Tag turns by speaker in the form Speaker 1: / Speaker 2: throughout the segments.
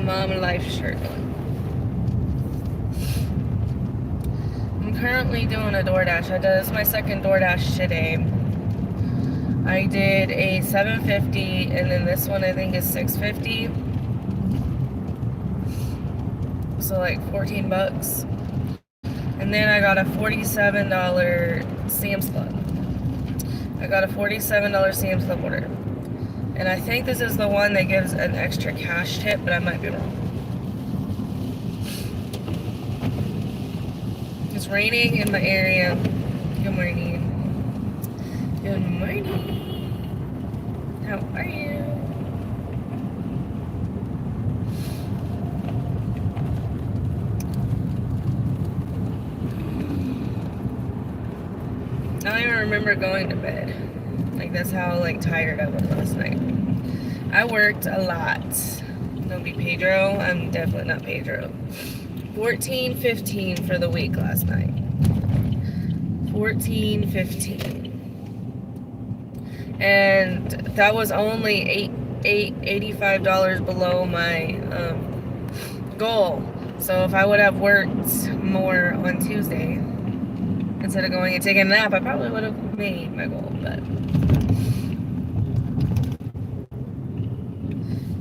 Speaker 1: mom life shirt on. I'm currently doing a DoorDash. This is my second DoorDash today. I did a $7.50 and then this one I think is $6.50. So like 14 bucks. And then I got a $47 Sam's Club. I got a $47 Sam's Club order. And I think this is the one that gives an extra cash tip, but I might be wrong. It's raining in my area. Good morning. Good morning. How are you? I don't even remember going to bed. Like, that's how, like, tired I was last night. I worked a lot. Don't be Pedro. I'm definitely not Pedro. 14.15 for the week last night. 14.15. And that was only $85 below my goal. So if I would have worked more on Tuesday, instead of going and taking a nap, I probably would have made my goal, but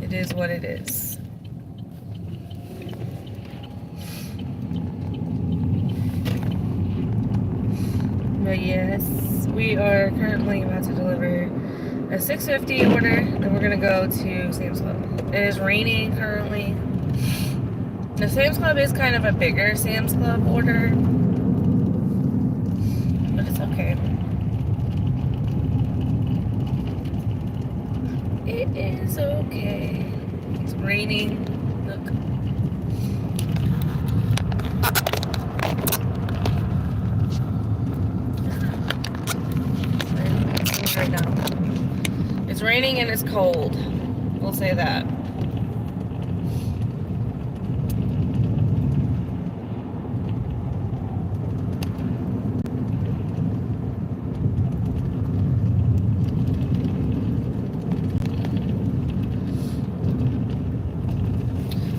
Speaker 1: it is what it is. But yes, we are currently about to deliver a $6.50 order, then we're gonna go to Sam's Club. It is raining currently. The Sam's Club is kind of a bigger Sam's Club order, but it's okay. It is okay. It's raining. Look. Right now. It's raining and it's cold. We'll say that.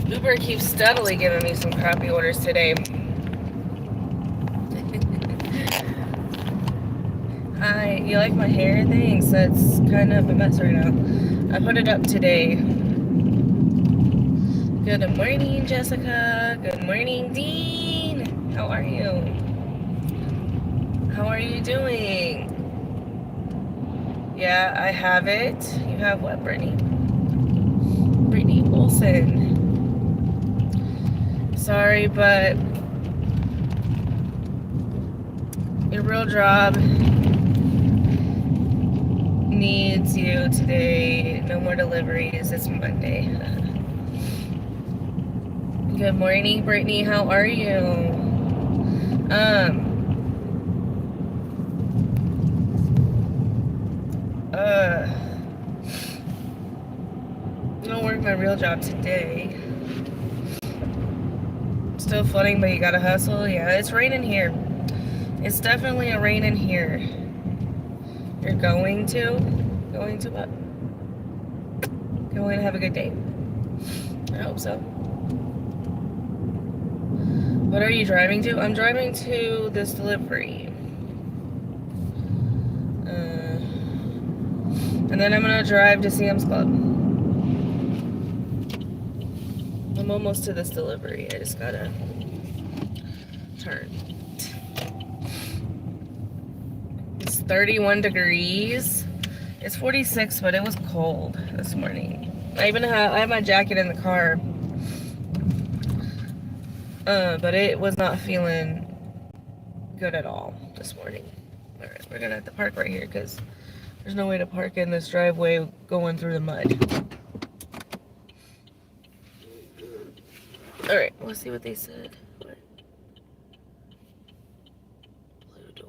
Speaker 1: Uber keeps steadily giving me some crappy orders today. Hi, you like my hair? Thanks. That's kind of a mess right now. I put it up today. Good morning, Jessica. Good morning, Dean. How are you? How are you doing? Yeah, I have it. You have what, Brittany? Brittany Olsen. Sorry, but your real job needs you today. No more deliveries. It's Monday. Good morning, Brittany. How are you? I'm gonna work my real job today. Still flooding, but you gotta hustle. Yeah, it's raining here. It's definitely a rain in here. You're going to what? Going to have a good day. I hope so. What are you driving to? I'm driving to this delivery. And then I'm gonna drive to Sam's Club. I'm almost to this delivery. I just gotta turn. It's 31 degrees. It's 46, but it was cold this morning. I have my jacket in the car. But it was not feeling good at all this morning. Alright, we're gonna have to park right here because there's no way to park in this driveway going through the mud. Alright, let's see what they said. Blue door.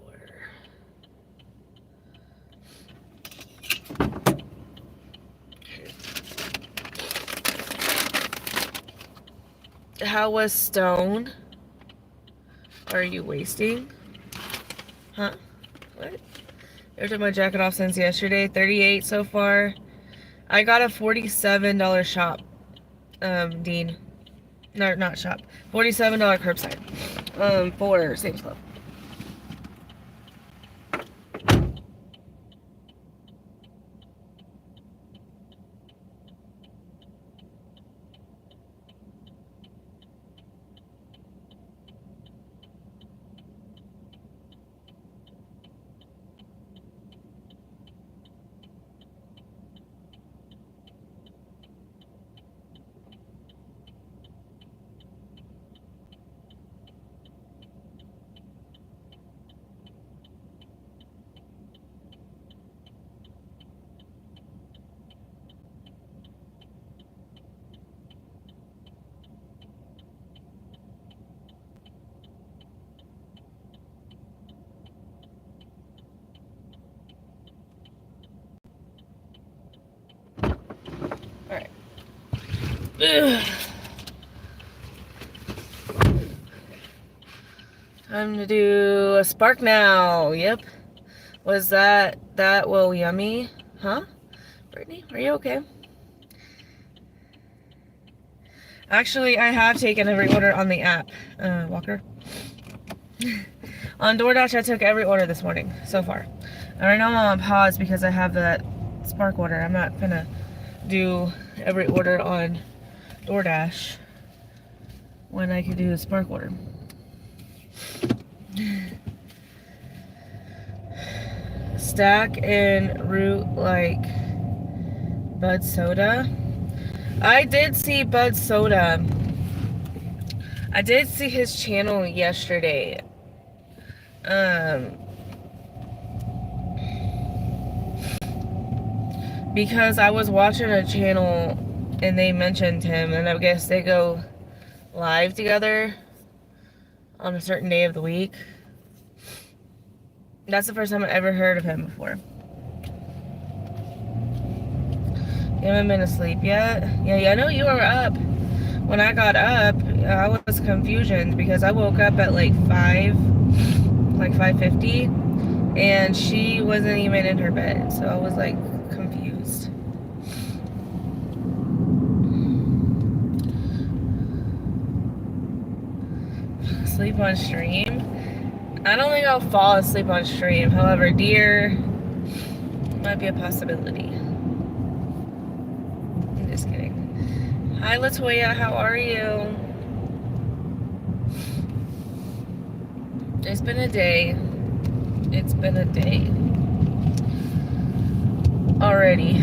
Speaker 1: How was Stone? Are you wasting? Huh? What? I took my jacket off since yesterday. 38 so far. I got a $47 shop Dean. No, not shop. $47 curbside. For Sam's Club. Alright. Time to do a spark now. Yep. Was that well yummy? Huh? Brittany, are you okay? Actually, I have taken every order on the app, Walker. On DoorDash, I took every order this morning so far. And right now I'm on pause because I have that spark order. I'm not gonna do every order on DoorDash when I could do a spark order. Stack and root like Bud Soda. I did see Bud Soda. I did see his channel yesterday. Because I was watching a channel and they mentioned him, and I guess they go live together on a certain day of the week. That's the first time I ever heard of him before. You haven't been asleep yet? Yeah, I know you were up. When I got up, I was confusion because I woke up at like 5:50, and she wasn't even in her bed, so I was like confused. Sleep on stream? I don't think I'll fall asleep on stream. However, deer might be a possibility. I'm just kidding. Hi, Latoya. How are you? It's been a day. It's been a day. Already.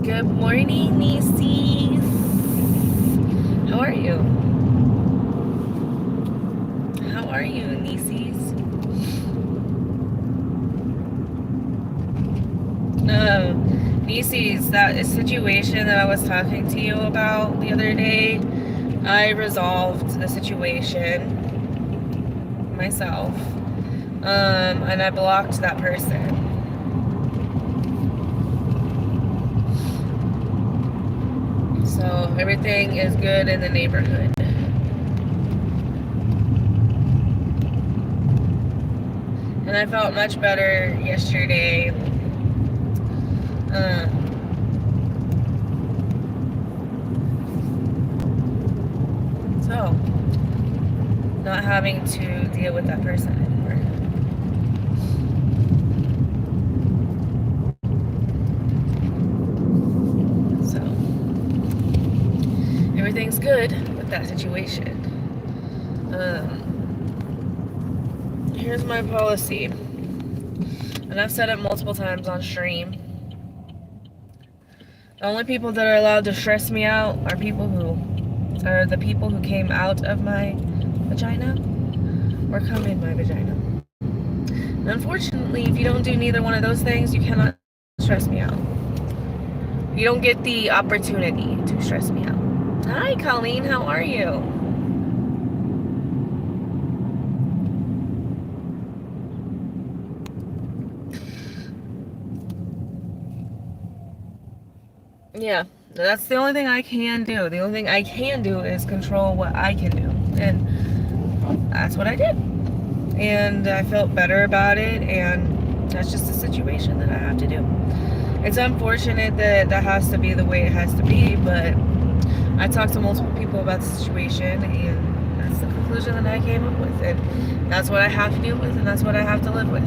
Speaker 1: Good morning, nieces. How are you? How are you, nieces? Nieces, that situation that I was talking to you about the other day, I resolved the situation myself, and I blocked that person. So everything is good in the neighborhood. And I felt much better yesterday. So, not having to deal with that person anymore. So, everything's good with that situation. Here's my policy. And I've said it multiple times on stream. The only people that are allowed to stress me out are the people who came out of my vagina or come in my vagina. And unfortunately, if you don't do neither one of those things, you cannot stress me out. You don't get the opportunity to stress me out. Hi, Colleen. How are you? Yeah, That's the only thing I can do. The only thing I can do is control what I can do. And that's what I did. And I felt better about it, and that's just a situation that I have to do. It's unfortunate that that has to be the way it has to be, but I talked to multiple people about the situation, and that's the conclusion that I came up with. And that's what I have to deal with, and that's what I have to live with.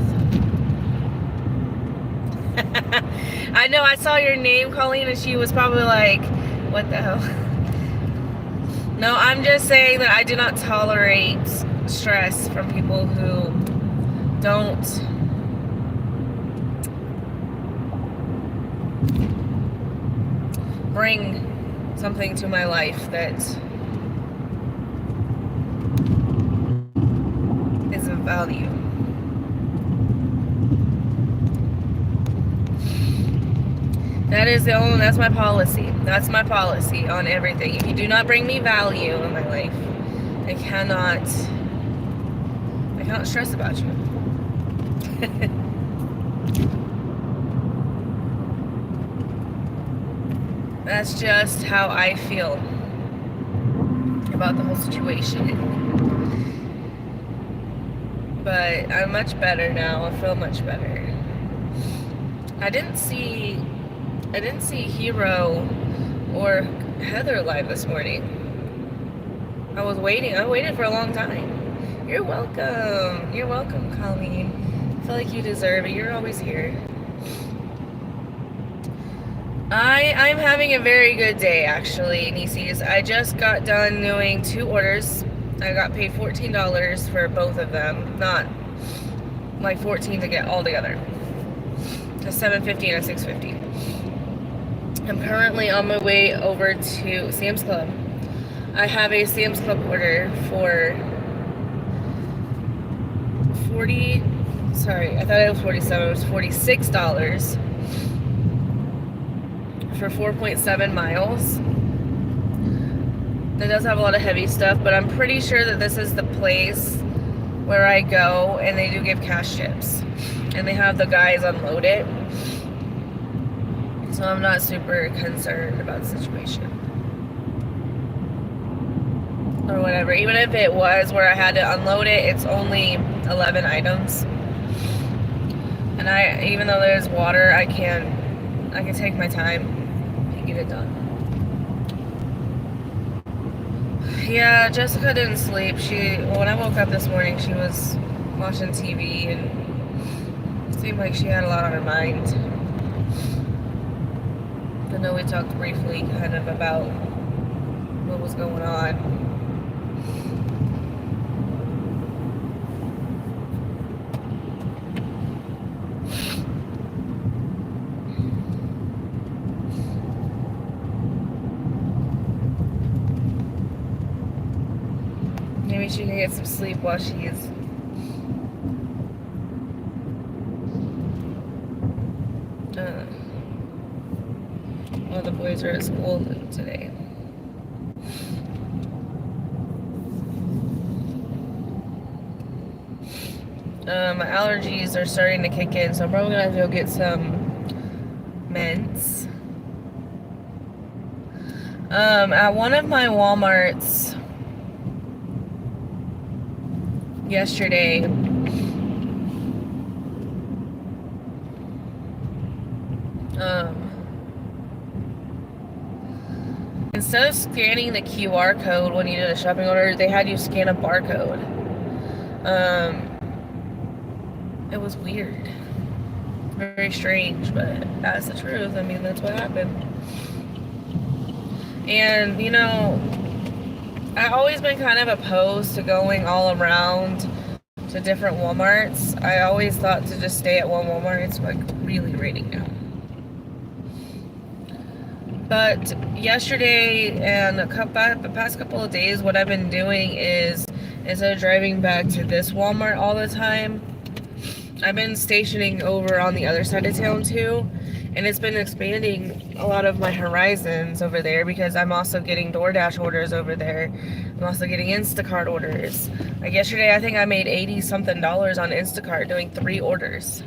Speaker 1: I know, I saw your name, Colleen, and she was probably like, what the hell? No, I'm just saying that I do not tolerate stress from people who don't bring something to my life that is of value. That's my policy. That's my policy on everything. If you do not bring me value in my life, I cannot stress about you. That's just how I feel about the whole situation. But I'm much better now. I feel much better. I didn't see Hero or Heather live this morning. I waited for a long time. You're welcome. You're welcome, Colleen. I feel like you deserve it. You're always here. I'm having a very good day, actually, Nieces. I just got done doing 2 orders. I got paid $14 for both of them. Not like $14 to get all together. A $7.50 and a $6.50. I'm currently on my way over to Sam's Club. I have a Sam's Club order for I thought it was 47, it was $46 for 4.7 miles. It does have a lot of heavy stuff, but I'm pretty sure that this is the place where I go and they do give cash tips. And they have the guys unload it. So I'm not super concerned about the situation. Or whatever. Even if it was where I had to unload it, it's only 11 items. And even though there's water, I can take my time and get it done. Yeah, Jessica didn't sleep. When I woke up this morning, she was watching TV, and it seemed like she had a lot on her mind. I know we talked briefly kind of about what was going on. Maybe she can get some sleep while she's all the boys are at school today. My allergies are starting to kick in, so I'm probably gonna have to go get some mints. At one of my Walmarts yesterday, instead of scanning the QR code when you did a shopping order, they had you scan a barcode. It was weird. Very strange, but that's the truth. I mean, that's what happened. And, you know, I've always been kind of opposed to going all around to different Walmarts. I always thought to just stay at one Walmart. It's like really raining now. But yesterday and the past couple of days, what I've been doing is, instead of driving back to this Walmart all the time, I've been stationing over on the other side of town too, and it's been expanding a lot of my horizons over there because I'm also getting DoorDash orders over there. I'm also getting Instacart orders. Like yesterday, I think I made $80-something on Instacart doing 3 orders.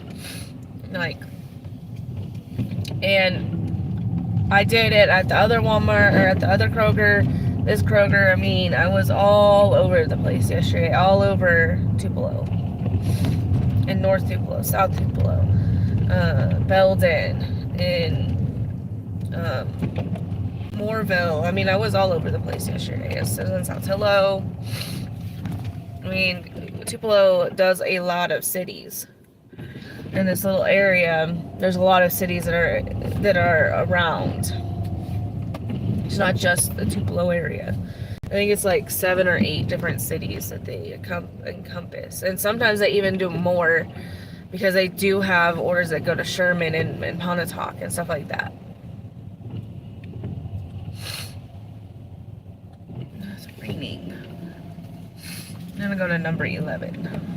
Speaker 1: And I did it at the other Walmart or at the other Kroger. This Kroger, I mean, I was all over the place yesterday. All over Tupelo. In North Tupelo, South Tupelo, Belden, in Moorville. I mean, I was all over the place yesterday. I was in South Tupelo. I mean, Tupelo does a lot of cities. In this little area, there's a lot of cities that are around. It's not just the Tupelo area. I think it's like 7 or 8 different cities that they encompass. And sometimes they even do more because they do have orders that go to Sherman and Pontotoc and stuff like that. It's raining. I'm gonna go to number 11.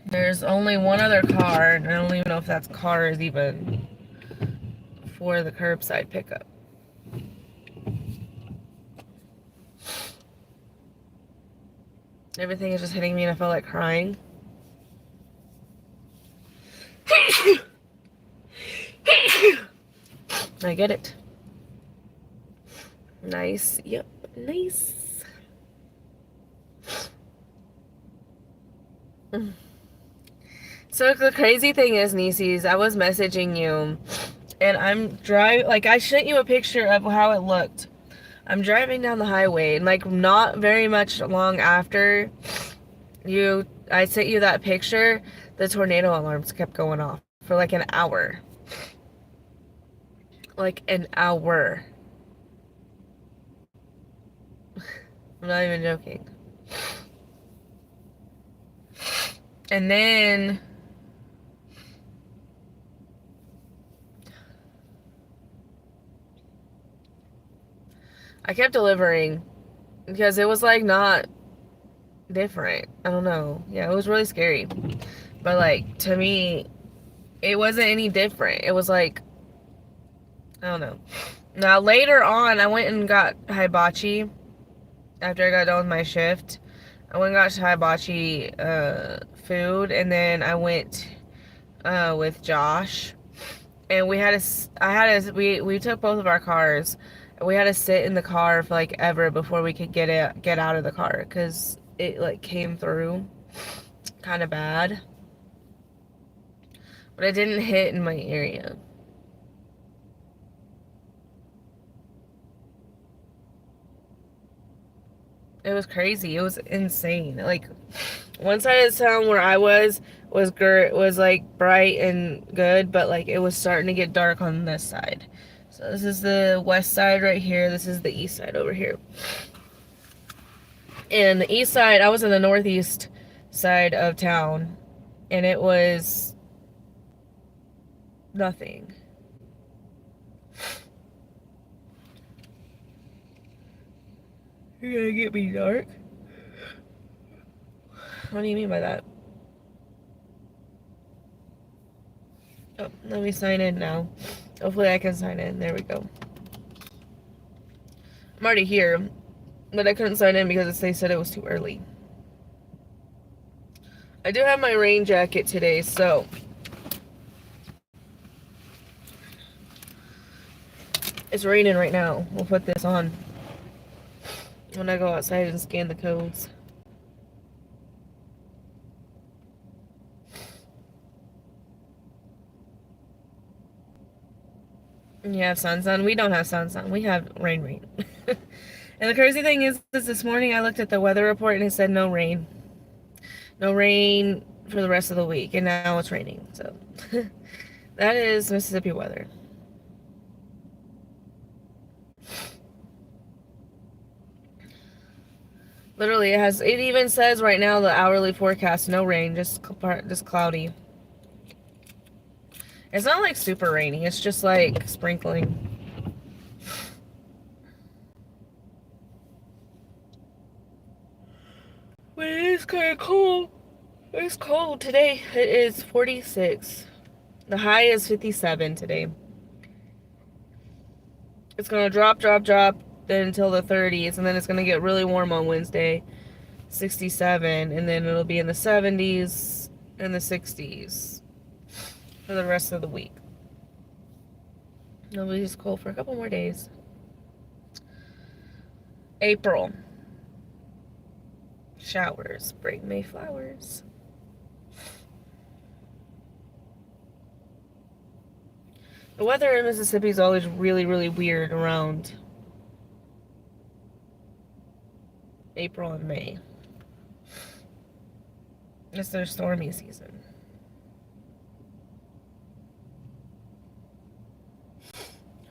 Speaker 1: There's only one other car, and I don't even know if that car is even for the curbside pickup. Everything is just hitting me and I felt like crying. I get it. Nice. Yep. Nice. So the crazy thing is, Nieces, I was messaging you and I'm driving, like I sent you a picture of how it looked. I'm driving down the highway and like not very much long after I sent you that picture, the tornado alarms kept going off for like an hour. Like an hour. I'm not even joking. And then I kept delivering because it was like not different. I don't know. Yeah, it was really scary. But like to me, it wasn't any different. It was like, I don't know. Now later on, I went and got hibachi after I got done with my shift. I went and got hibachi food, and then I went with Josh, and we took both of our cars, and we had to sit in the car for like ever before we could get out of the car because it like came through kind of bad, but it didn't hit in my area. It was crazy. It was insane. Like one side of the town where I was like bright and good, but like it was starting to get dark on this side. So this is the west side right here. This is the east side over here. And the east side, I was in the northeast side of town, and it was nothing. You're gonna get me dark? What do you mean by that? Oh, let me sign in now. Hopefully I can sign in. There we go. I'm already here, but I couldn't sign in because they said it was too early. I do have my rain jacket today, so it's raining right now. We'll put this on when I go outside and scan the codes. You have sun. We don't have sun. We have rain. And the crazy thing is this morning I looked at the weather report and it said no rain. No rain for the rest of the week, and now it's raining. So that is Mississippi weather. Literally, it even says right now the hourly forecast, no rain, just cloudy. It's not like super rainy, it's just like sprinkling. But it is kind of cold. It's cold today. It is 46. The high is 57 today. It's gonna drop then until the 30s, and then it's gonna get really warm on Wednesday, 67, and then it'll be in the 70s and the 60s for the rest of the week. Nobody's cold for a couple more days. April. Showers bring May flowers. The weather in Mississippi is always really, really weird around April and May. It's their stormy season.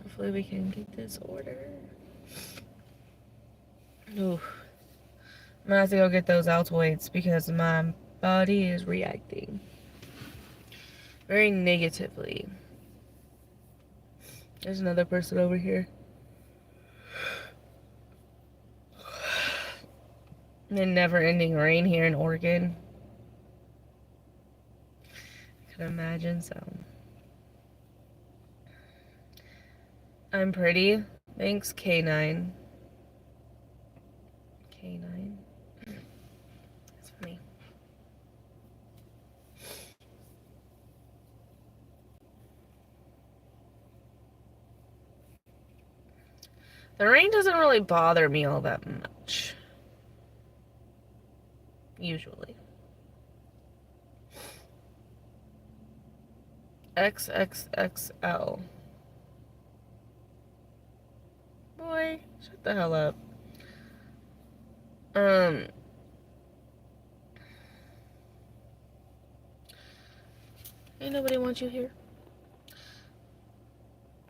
Speaker 1: Hopefully we can get this order. Ooh. I'm gonna have to go get those Altoids because my body is reacting very negatively. There's another person over here. The never-ending rain here in Oregon. I can imagine so. I'm pretty. Thanks, K9. K9. That's funny. The rain doesn't really bother me all that much. Usually. XXXL. Boy, shut the hell up. Ain't nobody wants you here.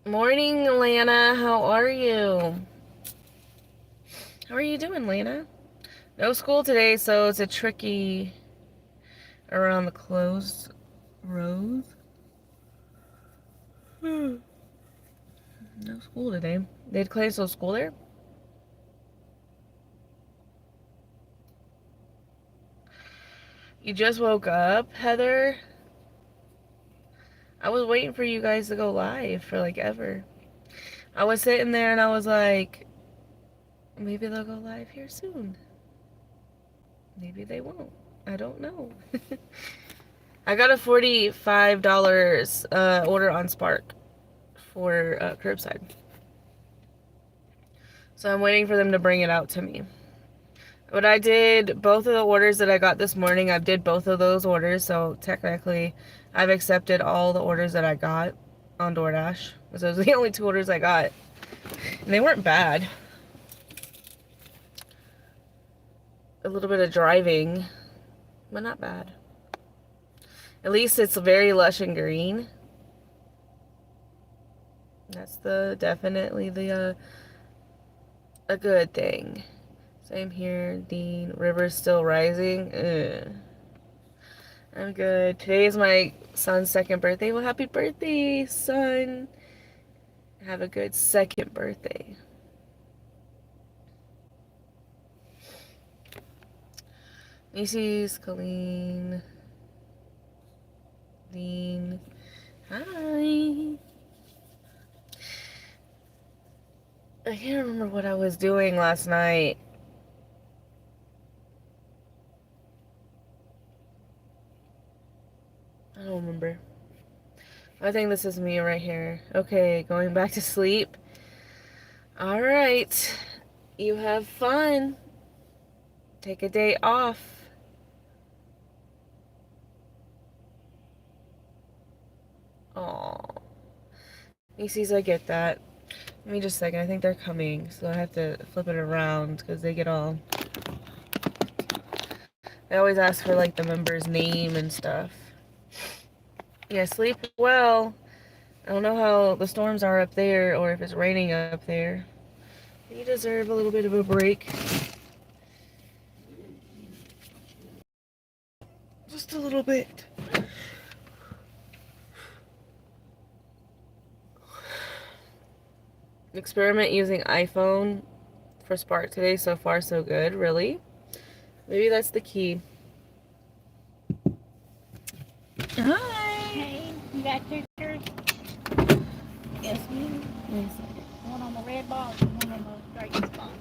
Speaker 1: Morning, Lana. How are you? How are you doing, Lana? No school today, so it's a tricky around the closed rows. No school today. They'd cancel school there? You just woke up, Heather? I was waiting for you guys to go live for like ever. I was sitting there and I was like, maybe they'll go live here soon. Maybe they won't. I don't know. I got a $45 order on Spark for curbside. So I'm waiting for them to bring it out to me. But I did both of the orders that I got this morning. I did both of those orders. So technically, I've accepted all the orders that I got on DoorDash. So those are the only 2 orders I got. And they weren't bad. A little bit of driving, but not bad. At least it's very lush and green. That's definitely a good thing. Same here, Dean. River's still rising. Ugh. I'm good. Today is my son's 2nd birthday. Well, happy birthday, son. Have a good 2nd birthday. Macy's, Colleen, Dean. Hi. I can't remember what I was doing last night. I don't remember. I think this is me right here. Okay, going back to sleep. All right. You have fun. Take a day off. Aw. Macy's, I get that. Give me just a second. I think they're coming, so I have to flip it around because they get all... They always ask for, like, the member's name and stuff. Yeah, sleep well. I don't know how the storms are up there or if it's raining up there. You deserve a little bit of a break. Just a little bit. Experiment using iPhone for Spark today. So far, so good. Really? Maybe that's the key. Hi.
Speaker 2: Hey, you got pictures?
Speaker 1: Yes, ma'am. Yes.
Speaker 2: One on the red box and one on the straight box.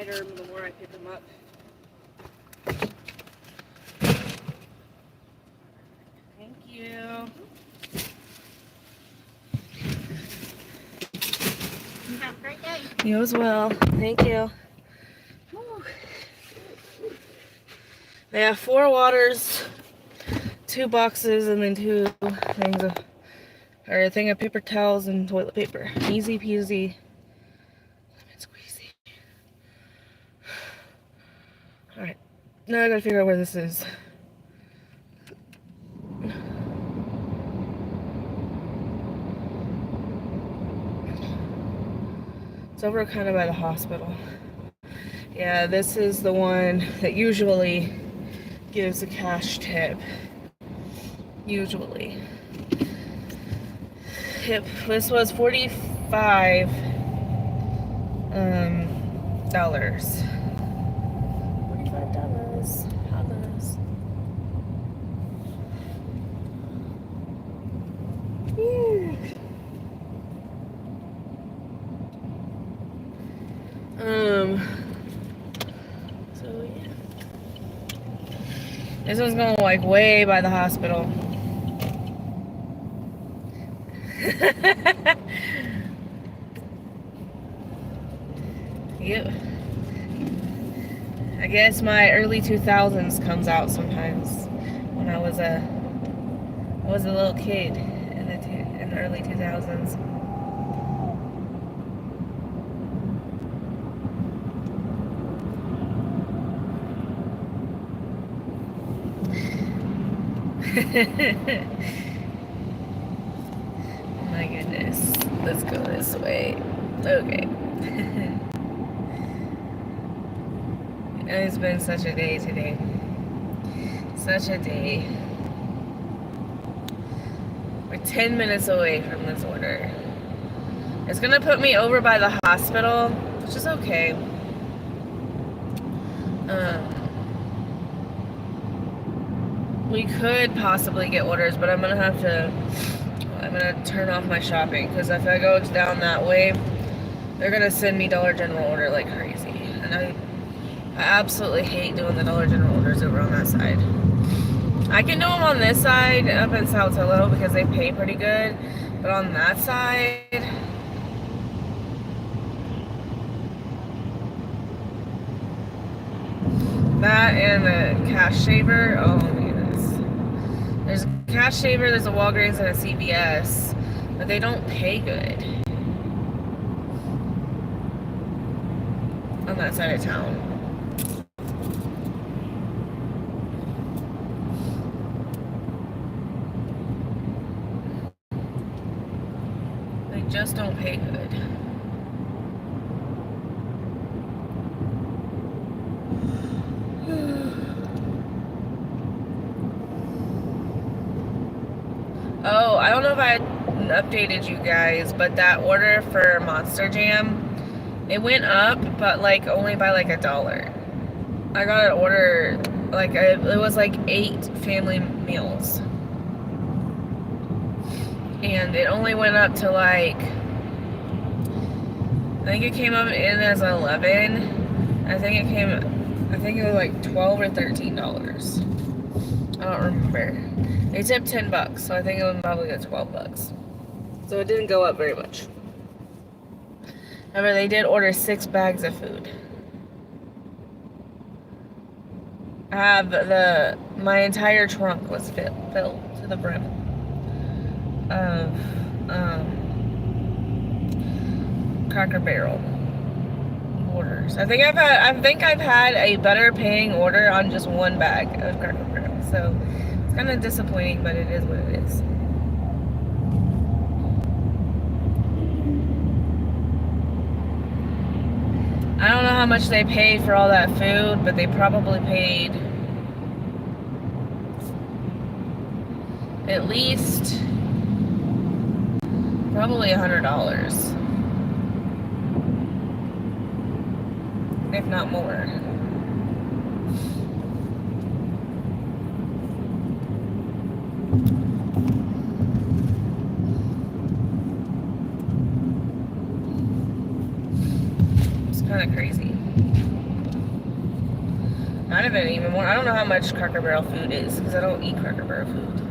Speaker 1: better the more I pick them up. Thank you.
Speaker 2: Have a great day.
Speaker 1: You as well. Thank you. Whew. They have 4 waters, 2 boxes, and then 2 things of, or a thing of paper towels and toilet paper. Easy peasy. Lemon squeezy. Alright. Now I gotta figure out where this is. It's over kind of by the hospital. Yeah, this is the one that usually gives a cash tip. Usually. Yep, this was $45 dollars. $45. Dollars. So yeah. This one's going like way by the hospital. Yep. I guess my early 2000s comes out sometimes. When I was a little kid in the early 2000s. My goodness. Let's go this way. Okay. It's been such a day today. Such a day. We're 10 minutes away from this order. It's gonna put me over by the hospital, which is okay. We could possibly get orders, but I'm gonna turn off my shopping, because if I go down that way, they're gonna send me Dollar General order like crazy. And I absolutely hate doing the Dollar General orders over on that side. I can do them on this side up in Saltillo because they pay pretty good, but on that side, that and the Cash Saver, oh my goodness. There's a Cash Saver, there's a Walgreens and a CVS, but they don't pay good on that side of town. They just don't pay good. Oh, I don't know if I updated you guys, but that order for Monster Jam, it went up, but like only by like $1. I got an order, like it was like 8 family meals. And it only went up to like, I think it came up in as 11. I think it was like $12 or $13. I don't remember. They tipped $10, so I think it was probably like $12. So it didn't go up very much. However, they did order 6 bags of food. I have my entire trunk was filled to the brim of Cracker Barrel orders. I think I've had a better paying order on just 1 bag of Cracker Barrel. So it's kind of disappointing, but it is what it is. I don't know how much they paid for all that food, but they probably paid at least probably $100, if not more. kind of crazy. Might have been even more. I don't know how much Cracker Barrel food is because I don't eat Cracker Barrel food.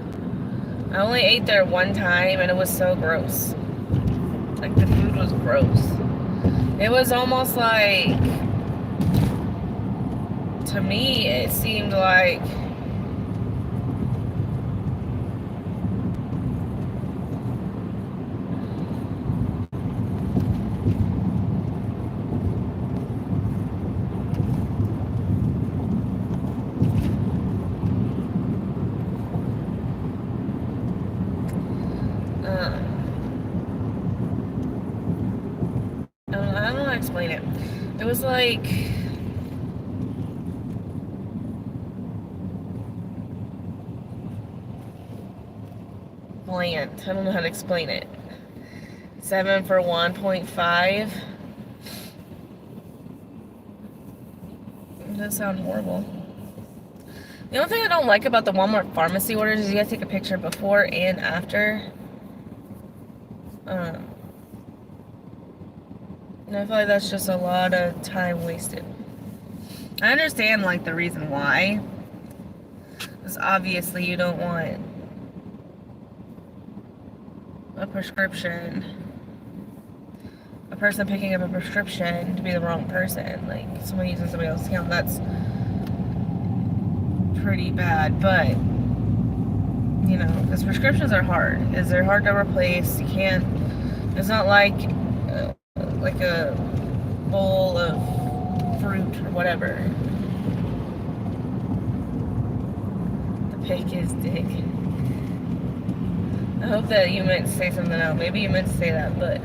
Speaker 1: I only ate there one time and it was so gross. Like the food was gross. It was almost like, to me, it seemed like I don't know how to explain it. It was like bland. I don't know how to explain it. 7 for 1.5. It does sound horrible. The only thing I don't like about the Walmart pharmacy orders is you have to take a picture before and after. And I feel like that's just a lot of time wasted. I understand, like, the reason why. Because obviously you don't want a person picking up a prescription to be the wrong person. Like, someone using somebody else's account. That's pretty bad. But, you know, because prescriptions are hard. Because they're hard to replace. You can't... It's not like a bowl of fruit or whatever. The pick is dick. I hope that you meant to say something else. Maybe you meant to say that, but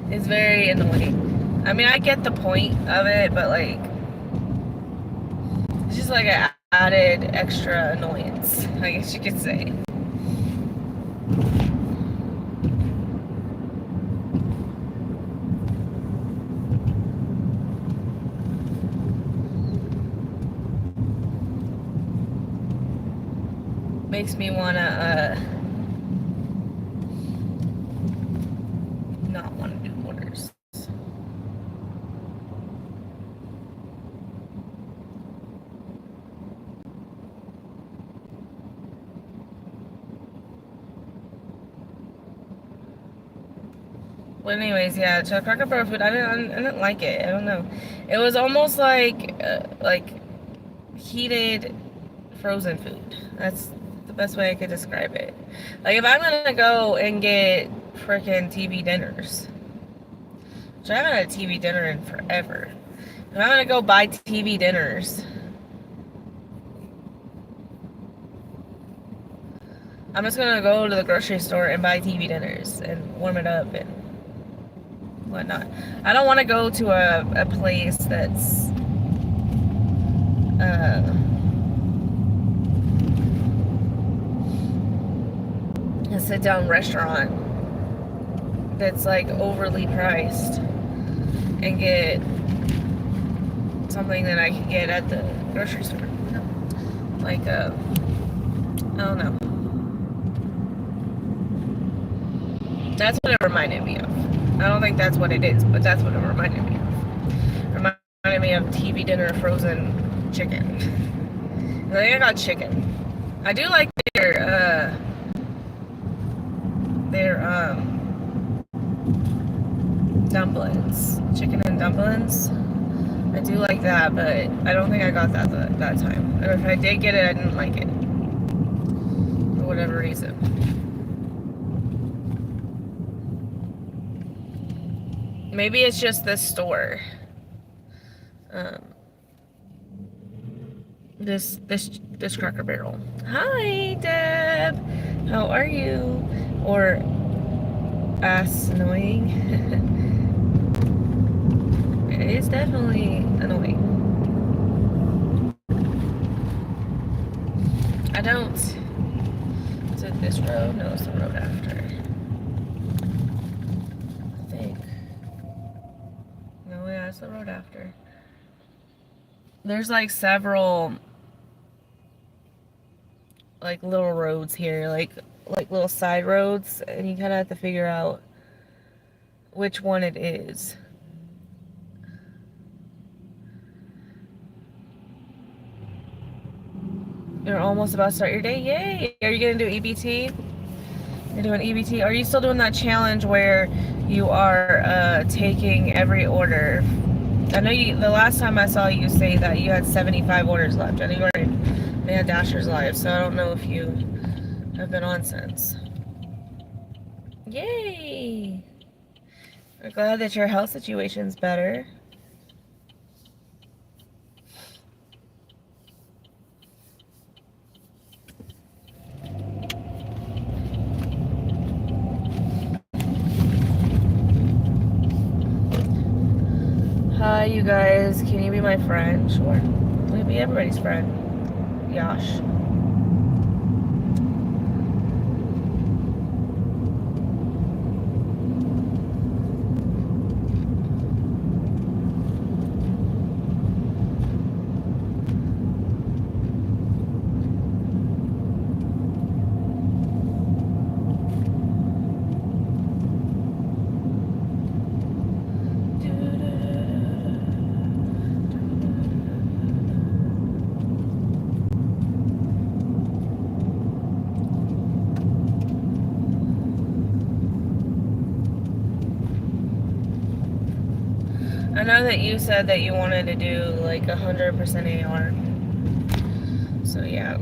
Speaker 1: it's very annoying. I mean, I get the point of it, but like, it's just like an added extra annoyance, I guess you could say. Makes me wanna not want to do orders. But anyways, yeah, Cracker Barrel food. I didn't like it. I don't know. It was almost like heated frozen food. That's the best way I could describe it. Like, if I'm gonna go and get frickin' TV dinners, which I haven't had a TV dinner in forever. If I'm gonna go buy TV dinners, I'm just gonna go to the grocery store and buy TV dinners and warm it up and whatnot. I don't want to go to a place that's a sit-down restaurant that's like overly priced and get something that I can get at the grocery store. Like I don't know. That's what it reminded me of. I don't think that's what it is, but that's what it reminded me of. It reminded me of TV dinner frozen chicken. I think I got chicken. I do like their dumplings, chicken and dumplings. I do like that, but I don't think I got that time. Or if I did get it, I didn't like it for whatever reason. Maybe it's just this store. This Cracker Barrel. Hi, Deb. How are you? Or ass annoying. It is definitely annoying. I don't. Is it this road? No, it's the road after. I think. No, yeah, it's the road after. There's like several like little roads here, like little side roads, and you kind of have to figure out which one it is. You're almost about to start your day. Yay! Are you gonna do EBT? You're doing EBT. Are you still doing that challenge where you are taking every order? I know you. The last time I saw you say that you had 75 orders left. I know you already had Dasher's Live, so I don't know if you have been on since. Yay! We're glad that your health situation's better. Hi, you guys. Can you be my friend? Sure. We'll be everybody's friend. Yash. I know that you said that you wanted to do like 100% AR. So yeah,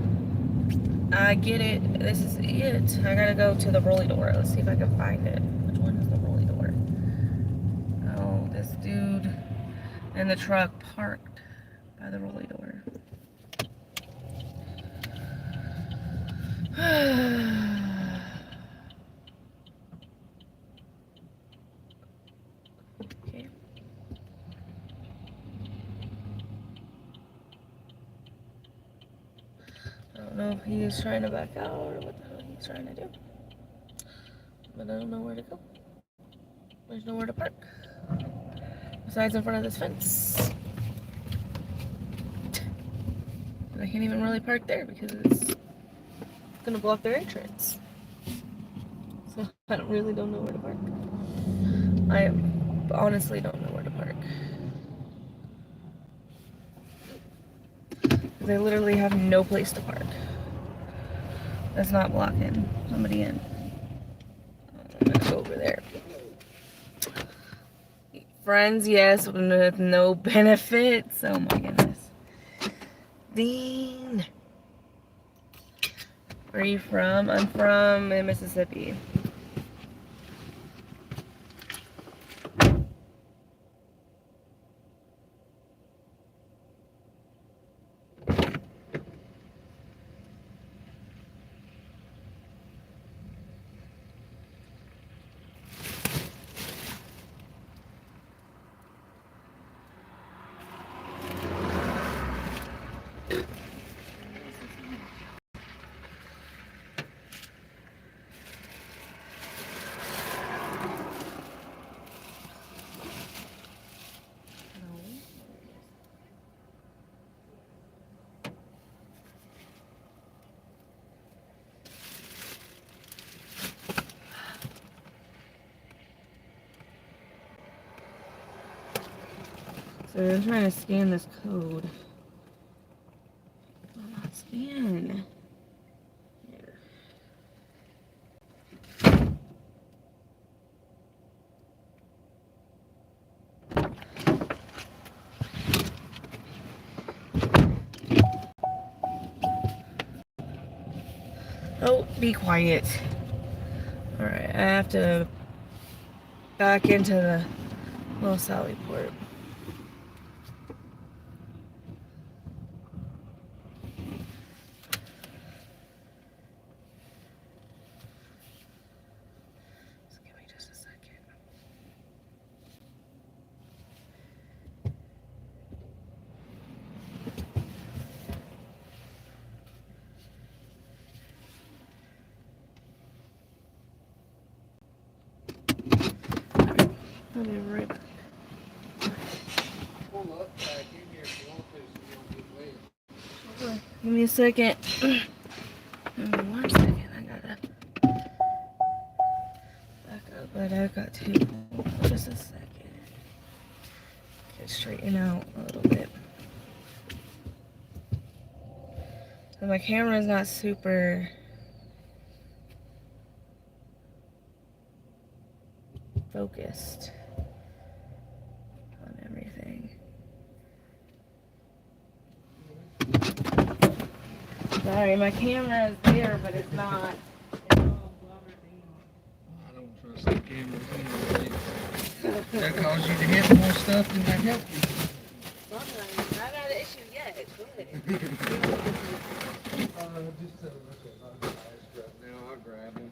Speaker 1: I get it. This is it. I gotta go to the rolly door. Let's see if I can find it. Which one is the rolly door? Oh, this dude in the truck parked by the rolly door. Okay. I don't know if he's trying to back out or what the hell he's trying to do. But I don't know where to go. There's nowhere to park. Besides in front of this fence. And I can't even really park there because it's gonna block their entrance. So I really don't know where to park. I honestly don't know where to park. They literally have no place to park. That's not blocking somebody in. I'm gonna go over there. Friends, yes, with no benefits. Oh my goodness. Dean. Where are you from? I'm from Mississippi. So I'm trying to scan this code. Will not scan. Here. Oh, be quiet. Alright, I have to back into the little Sally port. Just give me just a second. I'll be right back. Give me a second. Give me 1 second. I gotta back up, but I got to. Just a second. Get straighten out a little bit. And my camera is not super focused on everything. Sorry, my camera is there, but it's not. It's all blurred
Speaker 3: I don't trust the cameras anyway. That causes you to hit more stuff than that help you.
Speaker 1: Sometimes. Not had an issue yet. Good.
Speaker 3: Just tell him that's what I'm right now. I'll grab him.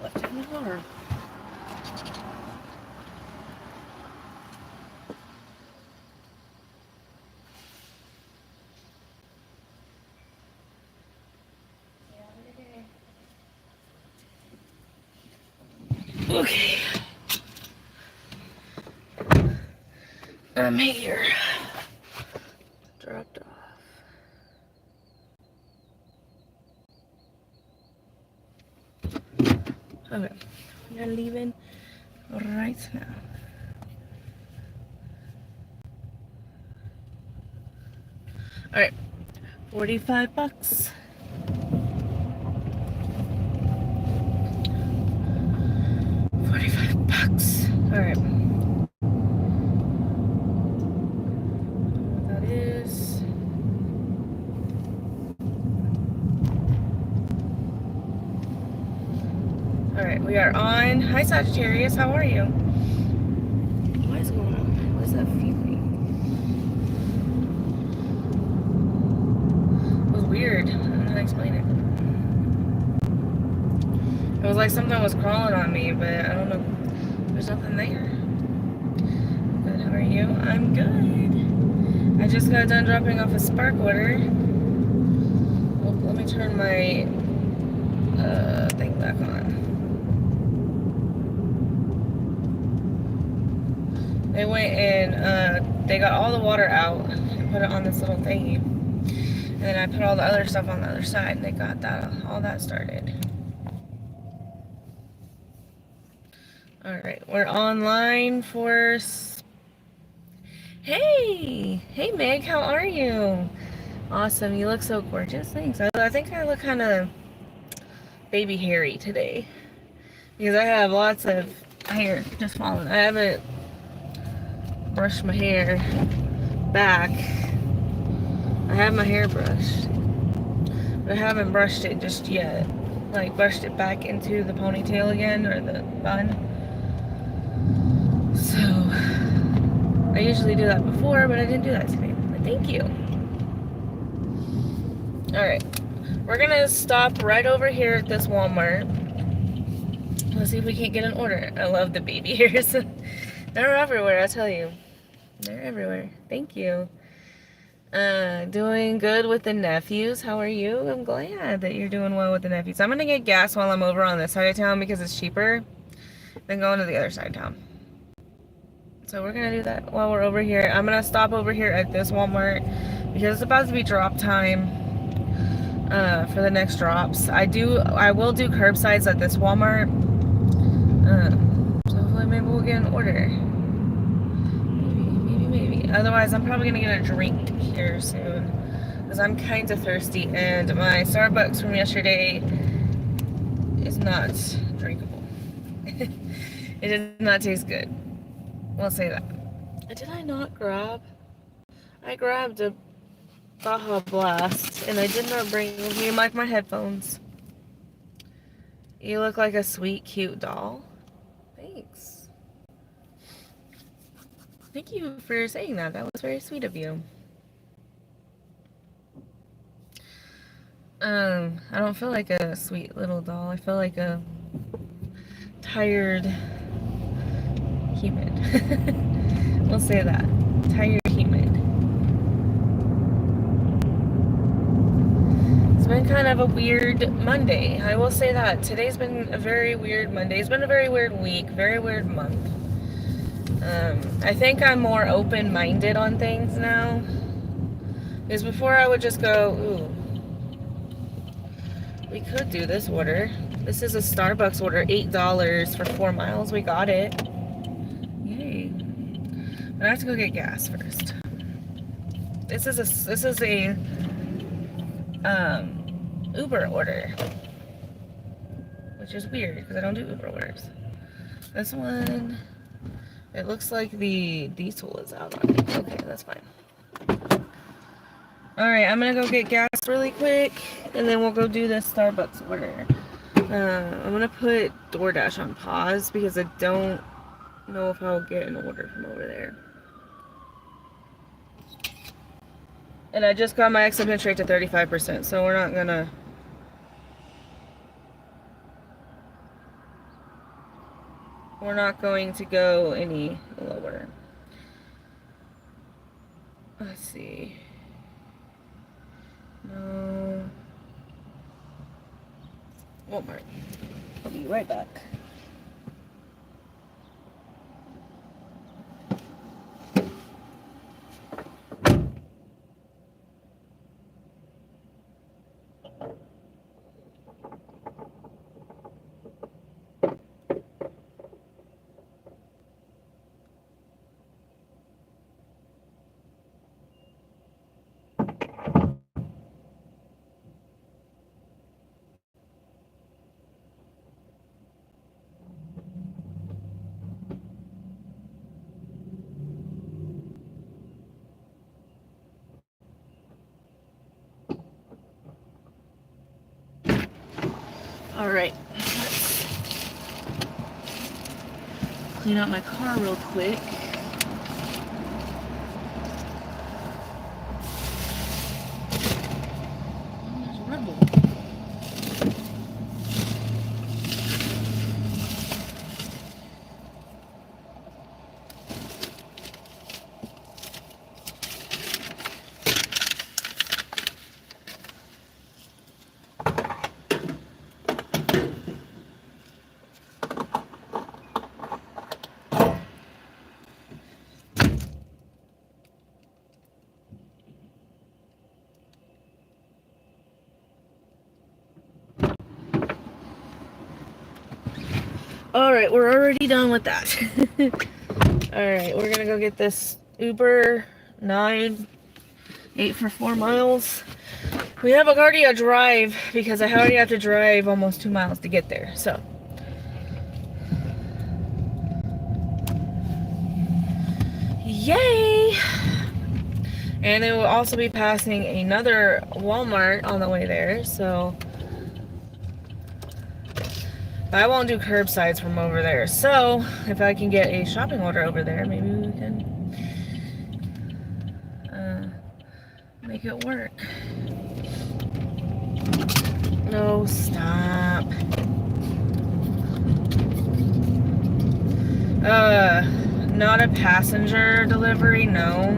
Speaker 1: Left in the car. Okay. I'm here. Dropped off. Okay. We're leaving right now. Alright. $45. $45. Alright. What that is. Alright, we are on. Hi Sagittarius, how are you? What is going on? What is that feeling? It was weird. I don't know how to explain it. It was like something was crawling on me, but I don't know. There's nothing there. Good, how are you? I'm good. I just got done dropping off a spark order. Oh, let me turn my thing back on. They went and they got all the water out and put it on this little thingy. And then I put all the other stuff on the other side and they got that all that started. Alright, we're online for... Hey! Hey Meg, how are you? Awesome, you look so gorgeous. Thanks. I think I look kind of baby hairy today. Because I have lots of hair just falling. I haven't brushed my hair back. I have my hair brushed. But I haven't brushed it just yet. Like brushed it back into the ponytail again, or the bun. So, I usually do that before, but I didn't do that today. But thank you. Alright. We're gonna stop right over here at this Walmart. Let's see if we can't get an order. I love the baby hairs. They're everywhere, I tell you. They're everywhere. Thank you. Doing good with the nephews. How are you? I'm glad that you're doing well with the nephews. I'm gonna get gas while I'm over on this side of town because it's cheaper than going to the other side of town. So we're gonna do that while we're over here. I'm gonna stop over here at this Walmart because it's about to be drop time for the next drops. I will do curbsides at this Walmart. So hopefully maybe we'll get an order. Maybe. Otherwise, I'm probably gonna get a drink here soon because I'm kind of thirsty and my Starbucks from yesterday is not drinkable. It did not taste good. We'll say that. Did I not grab? I grabbed a Baja Blast and I did not bring with me like my headphones. You look like a sweet, cute doll. Thanks. Thank you for saying that. That was very sweet of you. I don't feel like a sweet little doll. I feel like a tired human. We'll say that. Tired human. It's been kind of a weird Monday. I will say that. Today's been a very weird Monday. It's been a very weird week, very weird month. I think I'm more open-minded on things now. Because before I would just go, ooh, we could do this order. This is a Starbucks order, $8 for 4 miles. We got it. Yay. But I have to go get gas first. This is a Uber order. Which is weird because I don't do Uber orders. This one, it looks like the diesel is out on it. Okay, that's fine. Alright, I'm gonna go get gas really quick, and then we'll go do this Starbucks order. I'm gonna put DoorDash on pause because I don't know if I'll get an order from over there. And I just got my acceptance rate to 35%, so we're not going to go any lower. Let's see. No. Walmart. I'll be right back. Alright, let's clean out my car real quick. Oh, there's Red Bull. Alright, we're already done with that. Alright, we're gonna go get this Uber 8 for 4 miles. We have a car to drive because I already have to drive almost 2 miles to get there, so. Yay! And then we'll also be passing another Walmart on the way there, so. I won't do curbsides from over there. So, if I can get a shopping order over there, maybe we can make it work. No, stop. Not a passenger delivery, no.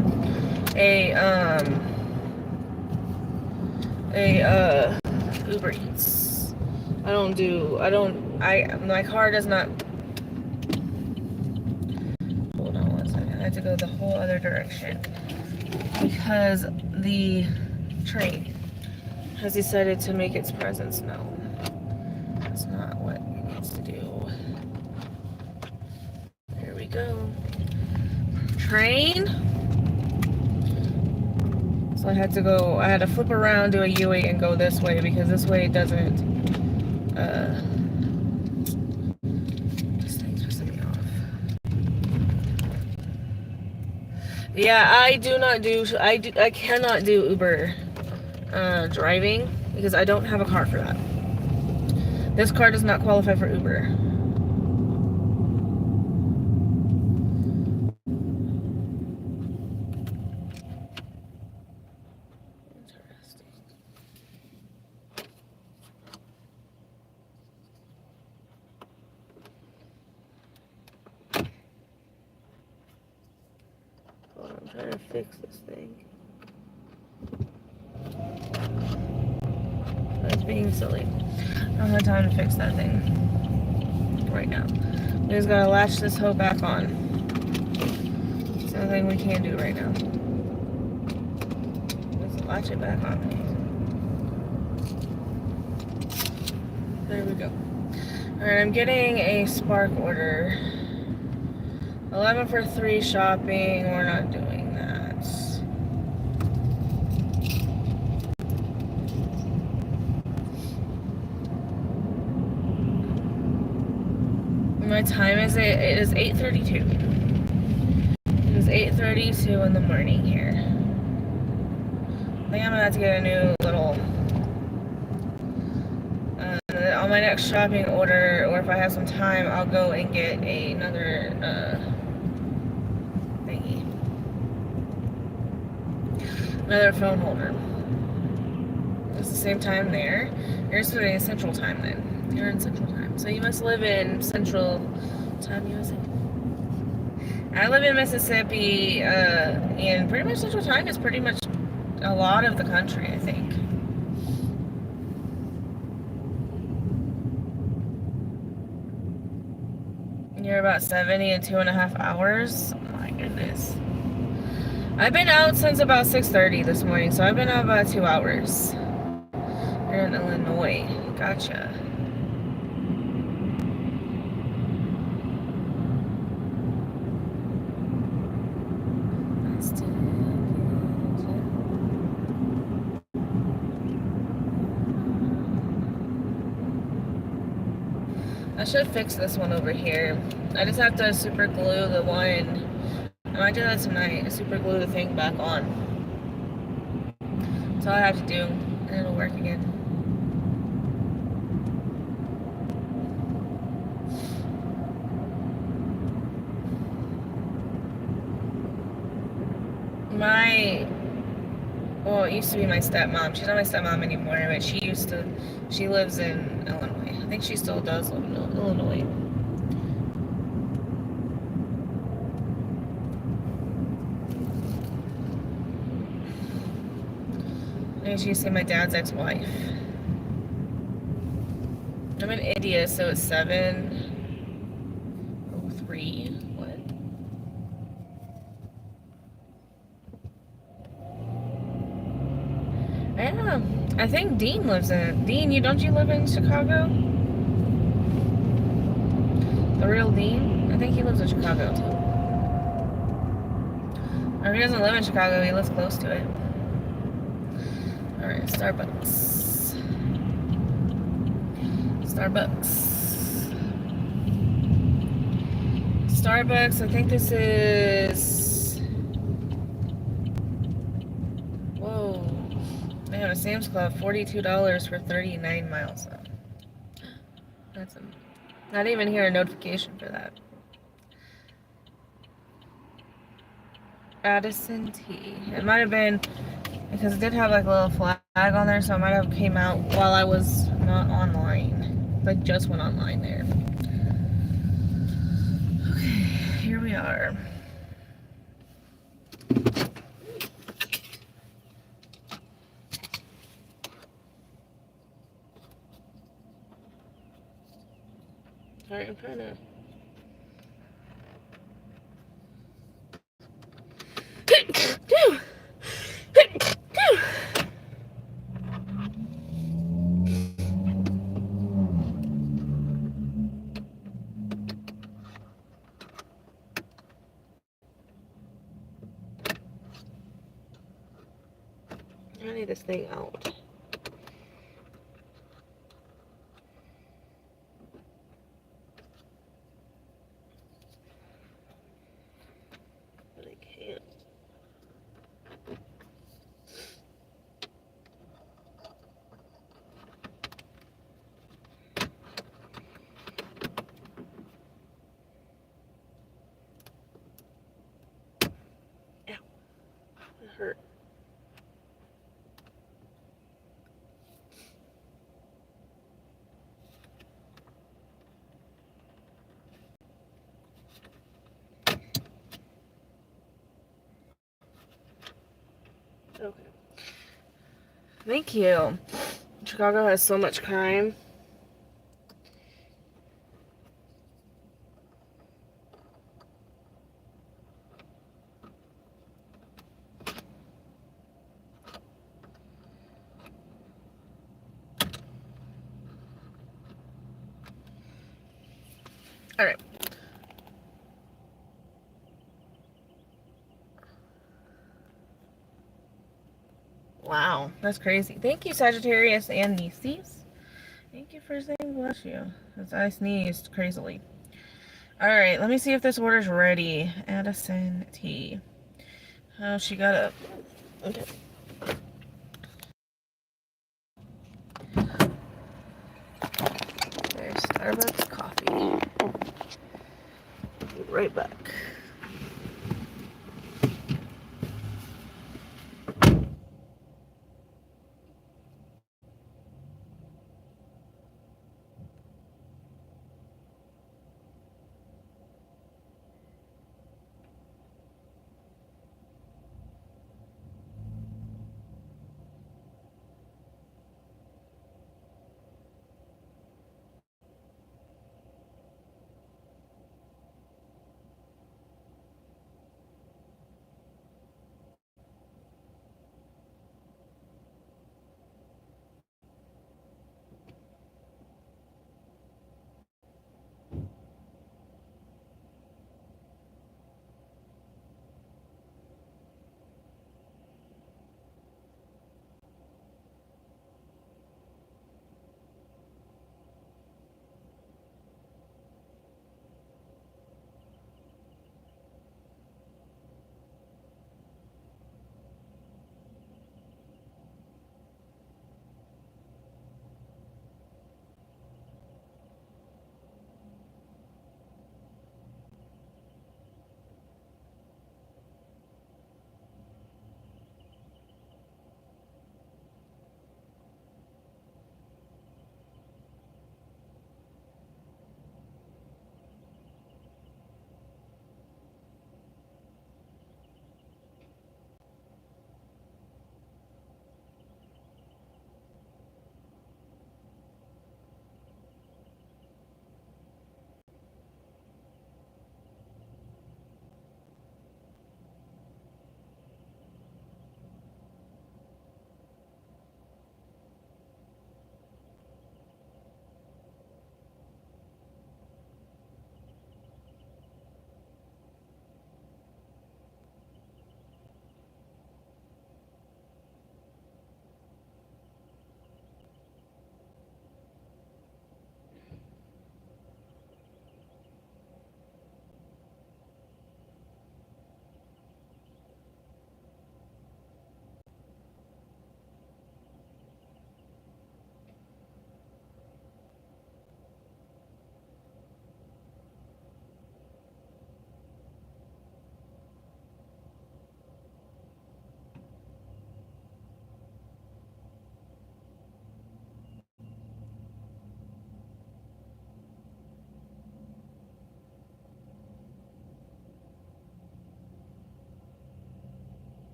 Speaker 1: Uber Eats. My car does not. Hold on one second. I had to go the whole other direction because the train has decided to make its presence known. That's not what it needs to do. There we go. Train. So I had to flip around, do a U8 and go this way because this way it doesn't. This thing's pissing me off. Yeah, I cannot do Uber driving because I don't have a car for that. This car does not qualify for Uber. trying to fix this thing. It's being silly. I don't have time to fix that thing right now. We just gotta latch this hoe back on. It's the only thing we can do right now. Just latch it back on. There we go. Alright, I'm getting a Spark order. 11 for 3 shopping. We're not doing that. My time is it is 8:32. It is 8:32 in the morning here. I think I'm gonna have to get a new little on my next shopping order, or if I have some time, I'll go and get another thingy, another phone holder. It's the same time there. You're in Central Time then. You're in Central Time, so you must live in Central Time USA. I live in Mississippi, and pretty much Central Time is pretty much a lot of the country, I think. You're about 70 and 2.5 hours. Oh my goodness. I've been out since about 6:30 this morning, so I've been out about 2 hours. You're in Illinois. Gotcha. I should fix this one over here. I just have to super glue the one. I might do that tonight. Super glue the thing back on. That's all I have to do, and it'll work again. Well, it used to be my stepmom. She's not my stepmom anymore, but she lives in Illinois. I think she still does live in Illinois. And she used to be my dad's ex-wife. I'm in India, so it's 7:03. What? I don't know. I think Dean lives in it. Dean, don't you live in Chicago? The real Dean? I think he lives in Chicago too. Or if he doesn't live in Chicago, he lives close to it. Alright, Starbucks. Starbucks, I think this is... Whoa. They have a Sam's Club, $42 for 39 miles. That's not even hear a notification for that. Addison Tea. It might have been because it did have like a little flag on there, so it might have came out while I was not online. Like just went online there. Okay, here we are. Sorry, I'm trying to. I need this thing out. But I can't. Ow. It hurt. Okay. Thank you. Chicago has so much crime. All right. Wow, that's crazy. Thank you, Sagittarius and Nieces. Thank you for saying bless you. Because I sneezed crazily. Alright, let me see if this order's ready. Addison T. Oh, she got up. Okay. There's Starbucks coffee. Be right back.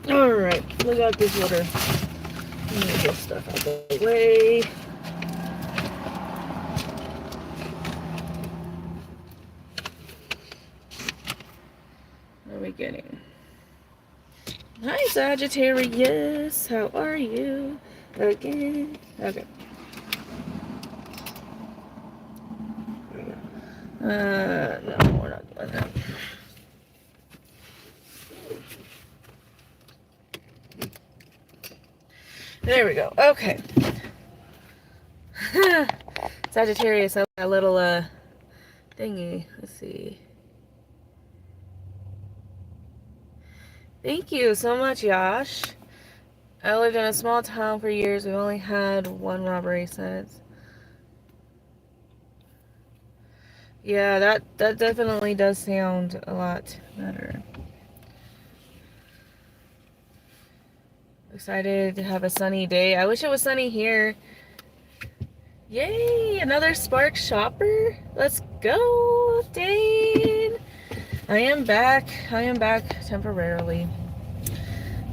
Speaker 1: Alright, we got this order. Move this stuff out the way. What are we getting? Hi, Sagittarius. How are you? Again. Okay. No, we're not doing that. There we go. Okay. Sagittarius, I got a little thingy. Let's see. Thank you so much, Yash. I lived in a small town for years. We've only had one robbery since. Yeah, that definitely does sound a lot better. Excited to have a sunny day. I wish it was sunny here. Yay, another Spark shopper. Let's go, Dane. I am back. I am back temporarily.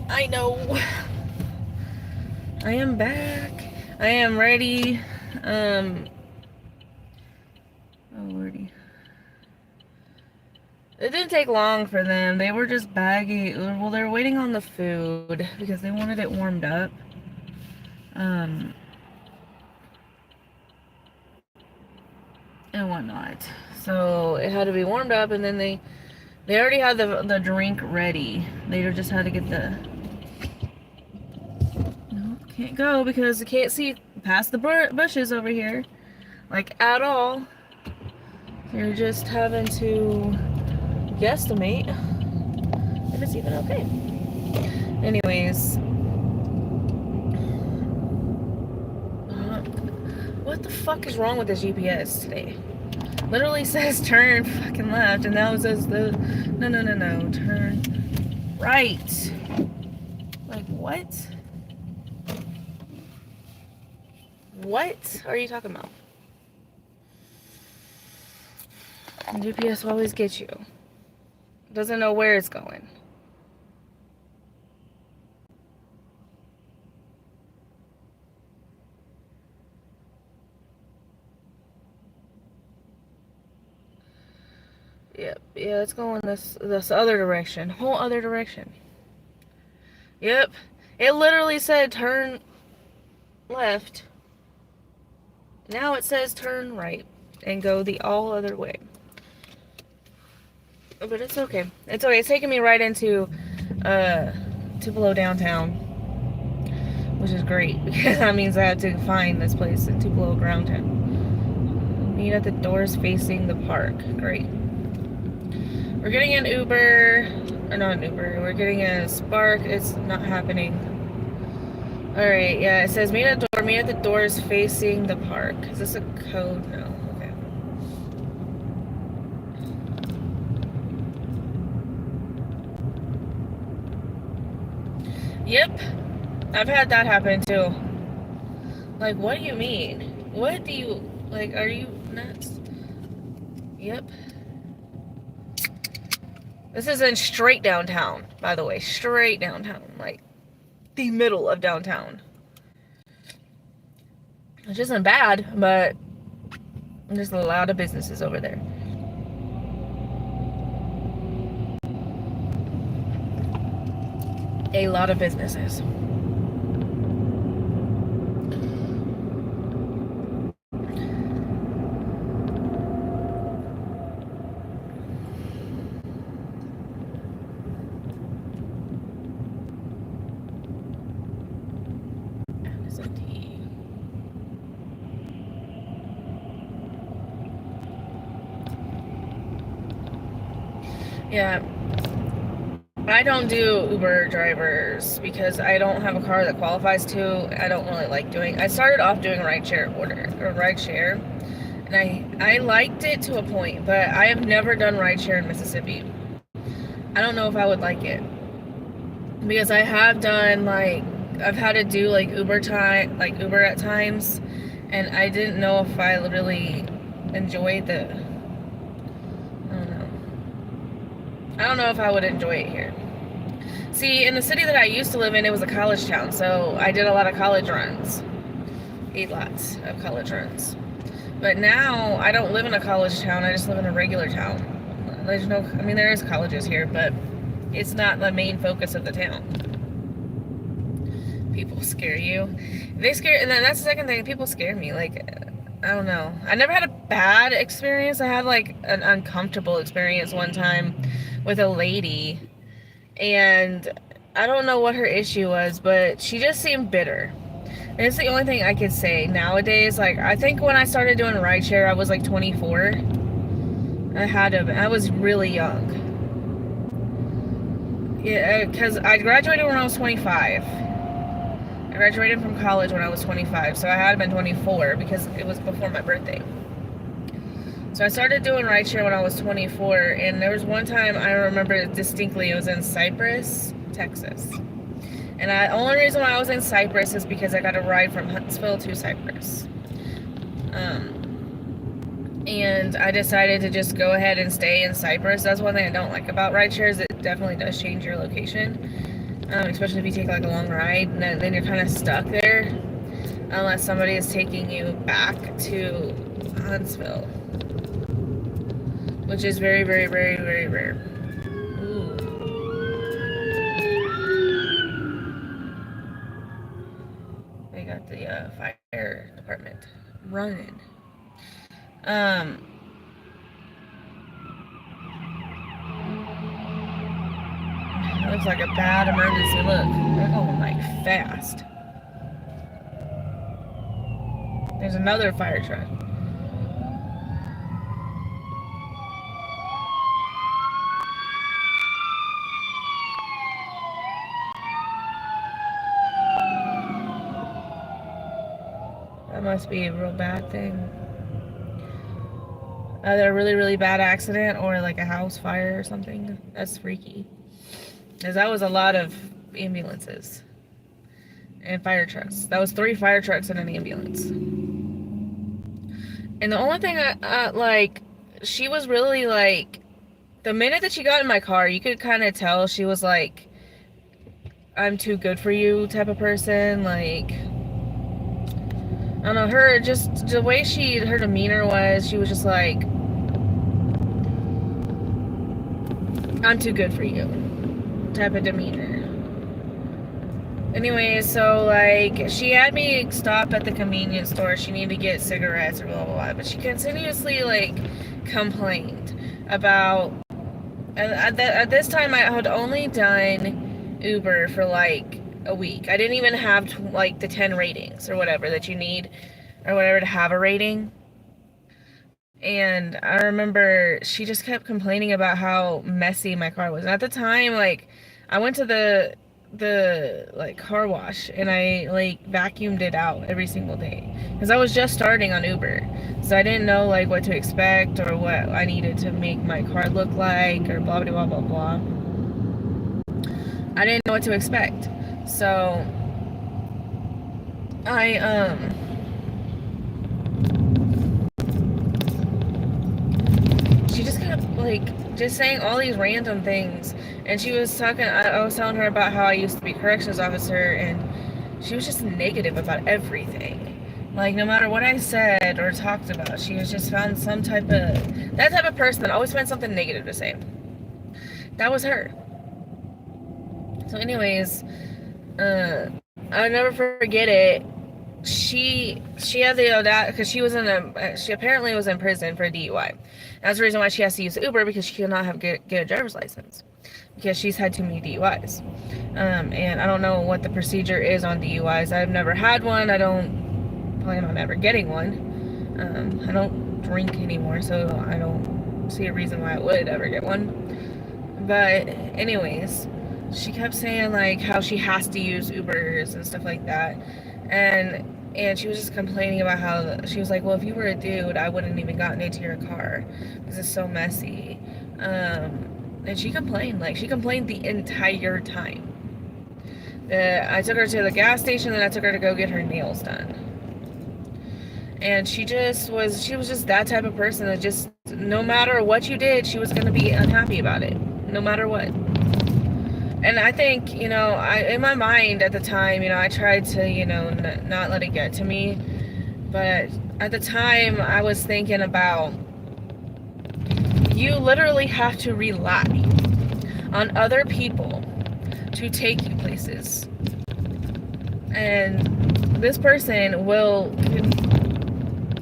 Speaker 1: I know. I am back. I am ready. Oh lordy. It didn't take long for them. They were just bagging. Well, they're waiting on the food because they wanted it warmed up. And whatnot. So it had to be warmed up, and then they already had the drink ready. They just had to get the. No, can't go because I can't see past the bushes over here, like at all. You're just having to guesstimate if it's even okay. Anyways, what the fuck is wrong with this GPS today? Literally says turn fucking left, and now it says no, turn right. Like what? What are you talking about? GPS will always get you. Doesn't know where it's going. Yep, yeah, it's going this other direction. Whole other direction. Yep. It literally said turn left. Now it says turn right and go the all other way. But it's okay. It's okay. It's taking me right into Tupelo downtown, which is great because that means I have to find this place in Tupelo downtown. Meet at the doors facing the park. Great. We're getting an Uber, or not an Uber. We're getting a Spark. It's not happening. All right. Yeah. It says meet at the door. Meet at the doors facing the park. Is this a code? No. Okay. Yep, I've had that happen too. Like, what do you mean? What do you, like, are you nuts? Yep. This is in straight downtown, by the way. Straight downtown. Like, the middle of downtown. Which isn't bad, but there's a lot of businesses over there. A lot of businesses. Yeah. I don't do Uber drivers because I don't have a car that qualifies to. I don't really like doing. I started off doing rideshare, and I liked it to a point, but I have never done rideshare in Mississippi. I don't know if I would like it because I have done, like, I've had to do like Uber at times, and I didn't know if I really enjoyed the. I don't know if I would enjoy it here. See, in the city that I used to live in, it was a college town, so I did a lot of college runs. Ate lots of college runs. But now, I don't live in a college town, I just live in a regular town. There's no, I mean, there is colleges here, but it's not the main focus of the town. People scare you. They scare, and then that's the second thing, people scare me, like, I don't know. I never had a bad experience. I had like an uncomfortable experience one time with a lady, and I don't know what her issue was, but she just seemed bitter. And it's the only thing I could say nowadays. Like, I think when I started doing rideshare, I was like 24. I was really young. Yeah, because I graduated when I was 25. I graduated from college when I was 25, so I had been 24 because it was before my birthday. So I started doing rideshare when I was 24, and there was one time I remember distinctly. It was in Cypress, Texas. And the only reason why I was in Cypress is because I got a ride from Huntsville to Cypress. And I decided to just go ahead and stay in Cypress. That's one thing I don't like about rideshares. It definitely does change your location. Especially if you take like a long ride, and then you're kind of stuck there unless somebody is taking you back to Huntsville, which is very, very, very, very rare. Ooh. They got the fire department running. It looks like a bad emergency. Look, they're going like fast. There's another fire truck. That must be a real bad thing. Either a really, really bad accident or like a house fire or something. That's freaky. Because that was a lot of ambulances and fire trucks. That was 3 fire trucks and an ambulance. And the only thing like, she was really like, the minute that she got in my car, you could kind of tell she was like, I'm too good for you type of person. Like, I don't know, her, just the way her demeanor was, she was just like, I'm too good for you type of demeanor. Anyway, so like, she had me stop at the convenience store. She needed to get cigarettes or blah blah blah, but she continuously like complained about, at this time I had only done Uber for like a week. I didn't even have like the 10 ratings or whatever that you need or whatever to have a rating. And I remember she just kept complaining about how messy my car was. And at the time, like, I went to the like car wash and I like vacuumed it out every single day because I was just starting on Uber, so I didn't know like what to expect or what I needed to make my car look like or blah blah blah blah blah. I didn't know what to expect, so she just kept like just saying all these random things, and she was talking, I was telling her about how I used to be a corrections officer, and she was just negative about everything. Like, no matter what I said or talked about, she was just found some type of, that type of person that always finds something negative to say. That was her. So anyways, I'll never forget it. She had the audacity, because she apparently was in prison for DUI. That's the reason why she has to use Uber, because she cannot have get a driver's license, because she's had too many DUIs. And I don't know what the procedure is on DUIs. I've never had one. I don't plan on ever getting one. I don't drink anymore, so I don't see a reason why I would ever get one. But anyways, she kept saying like how she has to use Ubers and stuff like that. And she was just complaining about how, she was like, well, if you were a dude, I wouldn't even gotten into your car because it's so messy. And she complained the entire time. I took her to the gas station, then I took her to go get her nails done. And she was just that type of person that just, no matter what you did, she was going to be unhappy about it, no matter what. And I think, you know, in my mind at the time, you know, I tried to, you know, not let it get to me. But at the time, I was thinking about, you literally have to rely on other people to take you places. And this person will,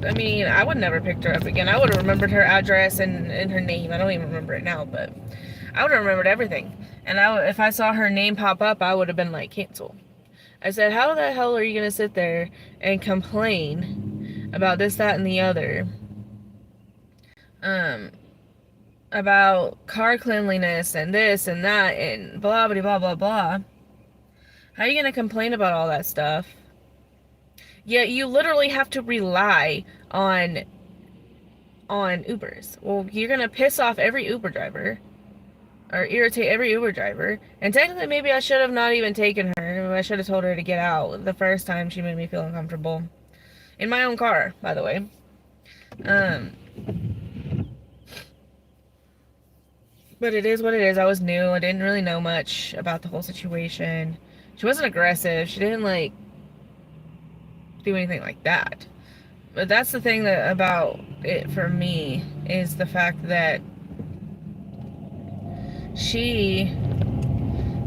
Speaker 1: I mean, I would never picked her up again. I would have remembered her address and her name. I don't even remember it now, but I would have remembered everything. And if I saw her name pop up, I would have been like, cancel. I said, how the hell are you going to sit there and complain about this, that, and the other? About car cleanliness and this and that and blah, blah, blah, blah, blah. How are you going to complain about all that stuff? Yet you literally have to rely on Ubers. Well, you're going to piss off every Uber driver. Or irritate every Uber driver. And technically, maybe I should have not even taken her. I should have told her to get out the first time she made me feel uncomfortable. In my own car, by the way. But it is what it is. I was new. I didn't really know much about the whole situation. She wasn't aggressive. She didn't, like, do anything like that. But that's the thing about it for me, is the fact that she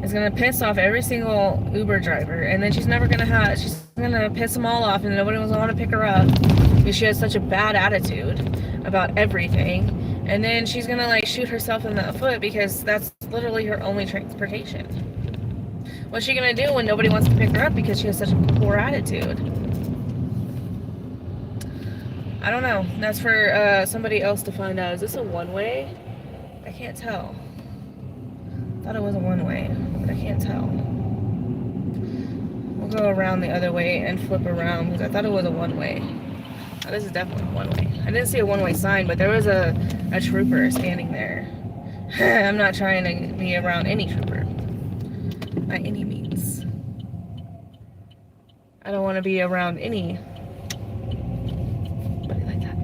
Speaker 1: is gonna piss off every single Uber driver, and then she's gonna piss them all off, and nobody was gonna want to pick her up because she has such a bad attitude about everything. And then she's gonna like shoot herself in the foot because that's literally her only transportation. What's she gonna do when nobody wants to pick her up because she has such a poor attitude? I don't know. That's for somebody else to find out. Is this a one-way? I can't tell. I thought it was a one-way, but I can't tell. We'll go around the other way and flip around because I thought it was a one-way. Oh, this is definitely one-way. I didn't see a one-way sign, but there was a trooper standing there. I'm not trying to be around any trooper by any means. I don't want to be around anybody like that.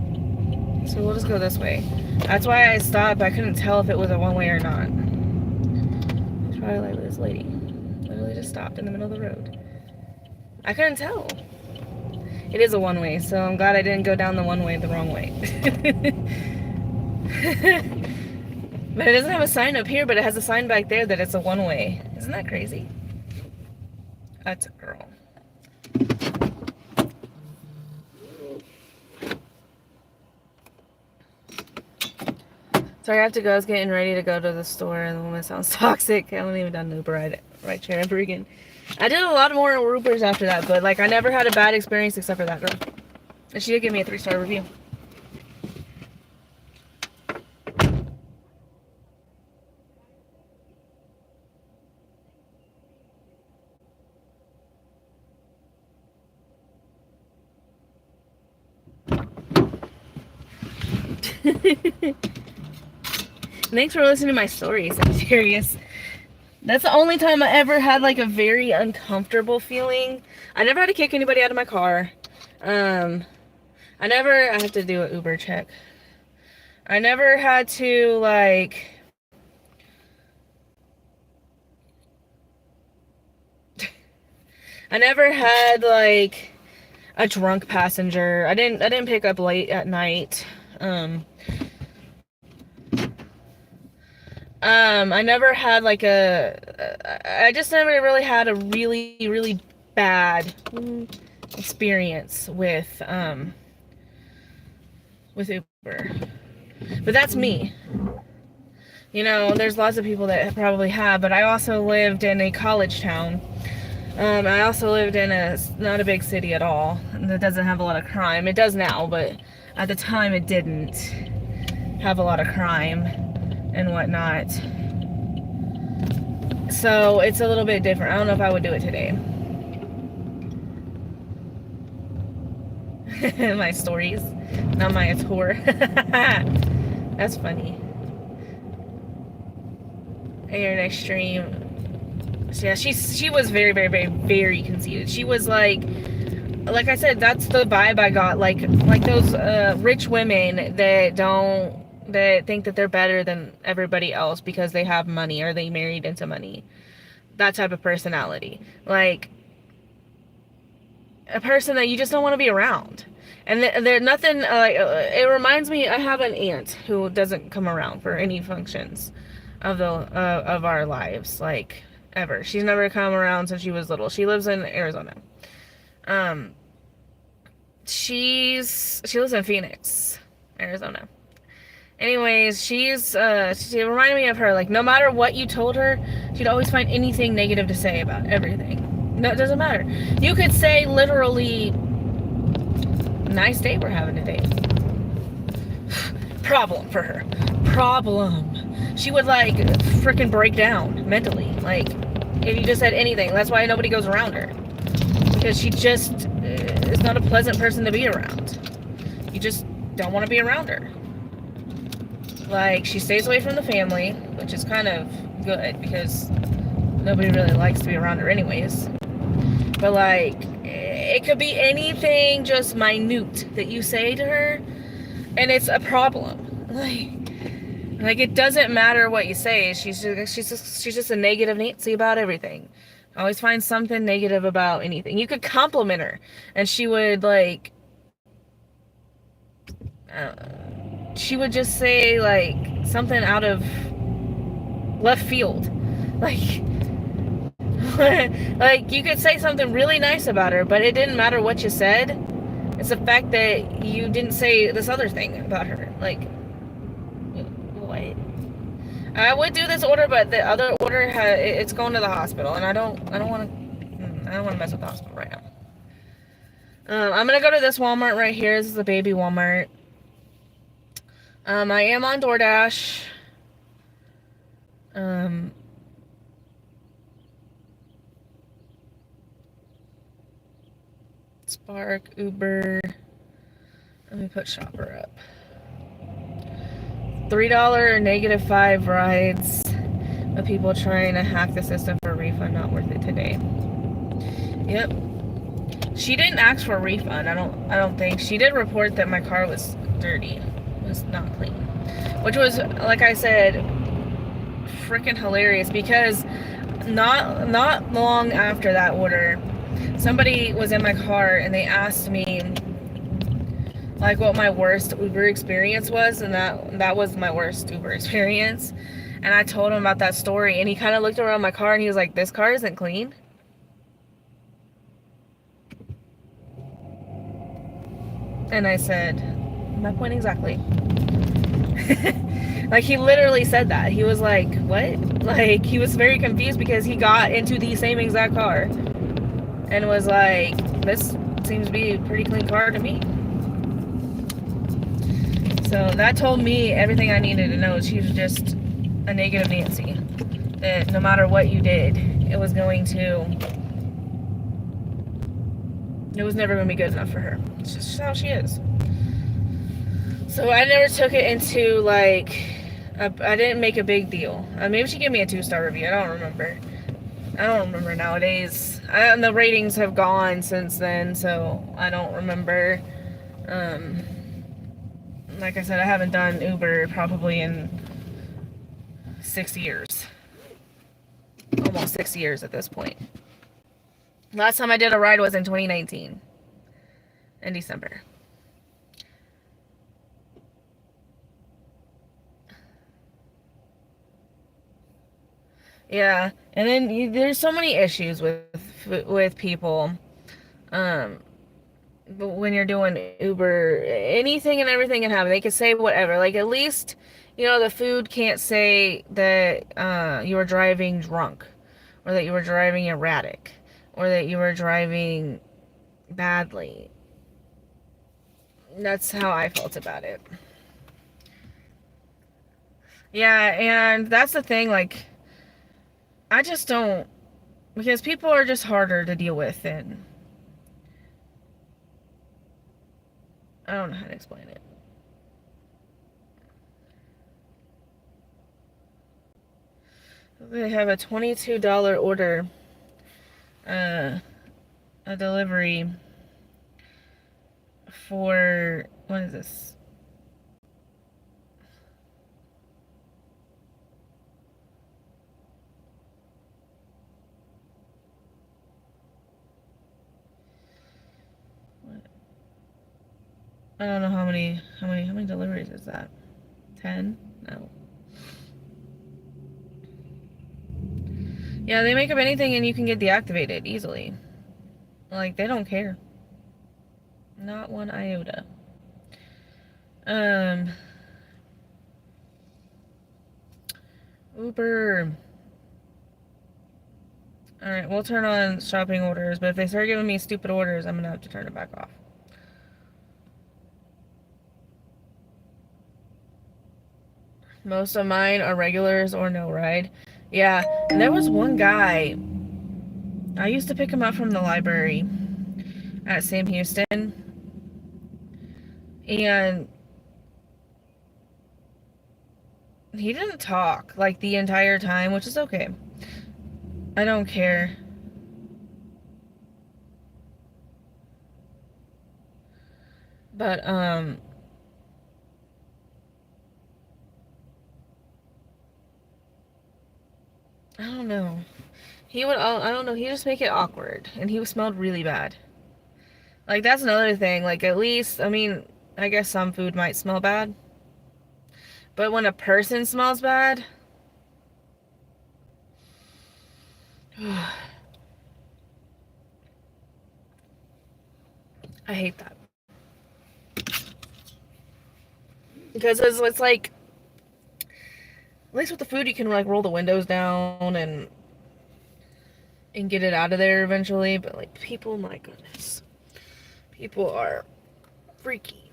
Speaker 1: So we'll just go this way. That's why I stopped. I couldn't tell if it was a one-way or not. Probably like this lady literally just stopped in the middle of the road. I couldn't tell. It is a one-way, so I'm glad I didn't go down the one-way the wrong way. But it doesn't have a sign up here, but it has a sign back there that it's a one-way. Isn't that crazy? That's a girl. Sorry, I have to go. I was getting ready to go to the store, and the woman sounds toxic. I haven't even done an Uber ride share ever again. I did a lot more Ubers after that, but like I never had a bad experience except for that girl. And she did give me a 3-star review. Thanks for listening to my stories. I'm serious. That's the only time I ever had like a very uncomfortable feeling. I never had to kick anybody out of my car. I have to do an Uber check. I never had to like I never had like a drunk passenger. I didn't pick up late at night. I never had like I just never really had a really, really bad experience with Uber. But that's me. You know, there's lots of people that probably have, but I also lived in a college town. I also lived in not a big city at all that doesn't have a lot of crime. It does now, but at the time it didn't have a lot of crime and whatnot. So it's a little bit different. I don't know if I would do it today. My stories, not my tour. That's funny. Hey, your next stream. So yeah, she was very, very, very, very conceited. She was like I said, that's the vibe I got. Like those rich women that think that they're better than everybody else because they have money or they married into money. that type of personality. Like, a person that you just don't want to be around. And there's nothing, it reminds me, I have an aunt who doesn't come around for any functions of our lives, like, ever. She's never come around since she was little. She lives in Arizona. Um, she lives in Phoenix, Arizona. Anyways, she reminded me of her. Like, no matter what you told her, she'd always find anything negative to say about everything. No, it doesn't matter. You could say literally, nice day we're having today. Problem for her. Problem. She would, like, freaking break down mentally. Like, if you just said anything. That's why nobody goes around her. Because she just is not a pleasant person to be around. You just don't want to be around her. Like, she stays away from the family, which is kind of good because nobody really likes to be around her anyways. But, like, it could be anything just minute that you say to her, and it's a problem. Like it doesn't matter what you say. She's just a negative Nancy about everything. Always find something negative about anything. You could compliment her, and she would, like, she would just say, like, something out of left field. Like, like, you could say something really nice about her, but it didn't matter what you said. It's the fact that you didn't say this other thing about her. Like, what? I would do this order, but the other order it's going to the hospital, and I don't want to mess with the hospital right now. I'm gonna go to this Walmart right here. This is a baby Walmart. I am on DoorDash. Spark, Uber. Let me put shopper up. $3 -5 rides of people trying to hack the system for a refund. Not worth it today. Yep. She didn't ask for a refund. I don't think. She did report that my car was dirty. It was not clean. Which was, like I said, freaking hilarious, because not long after that order, somebody was in my car and they asked me, like, what my worst Uber experience was, and that was my worst Uber experience. And I told him about that story, and he kind of looked around my car and he was like, this car isn't clean. And I said, my point exactly. Like, he literally said that. He was like, what? Like, he was very confused because he got into the same exact car and was like, this seems to be a pretty clean car to me. So that told me everything I needed to know. She was just a negative Nancy. That no matter what you did, it was never going to be good enough for her. It's just how she is. So I never took it into, like, I didn't make a big deal. Maybe she gave me a 2-star review. I don't remember nowadays. The ratings have gone since then, so I don't remember. Like I said, I haven't done Uber probably in 6 years. Almost 6 years at this point. Last time I did a ride was in 2019. In December. Yeah, and then there's so many issues with people. But when you're doing Uber, anything and everything can happen. They can say whatever. Like, at least, the food can't say that you were driving drunk, or that you were driving erratic, or that you were driving badly. That's how I felt about it. Yeah, and that's the thing, like, I just don't, because people are just harder to deal with, and I don't know how to explain it. They have a $22 order, a delivery for, what is this? I don't know how many deliveries is that? 10? No. Yeah, they make up anything and you can get deactivated easily. Like, they don't care. Not one iota. Uber. Alright, we'll turn on shopping orders, but if they start giving me stupid orders, I'm gonna have to turn it back off. Most of mine are regulars or no ride. Yeah, and there was one guy, I used to pick him up from the library at Sam Houston, and he didn't talk, like, the entire time, which is okay. I don't care. But, I don't know. He would, I don't know, he just make it awkward, and he smelled really bad. Like, that's another thing, like, at least, I mean, I guess some food might smell bad, but when a person smells bad, I hate that. Because it's like, at least with the food, you can, like, roll the windows down and get it out of there eventually, but, like, people, my goodness. People are freaky.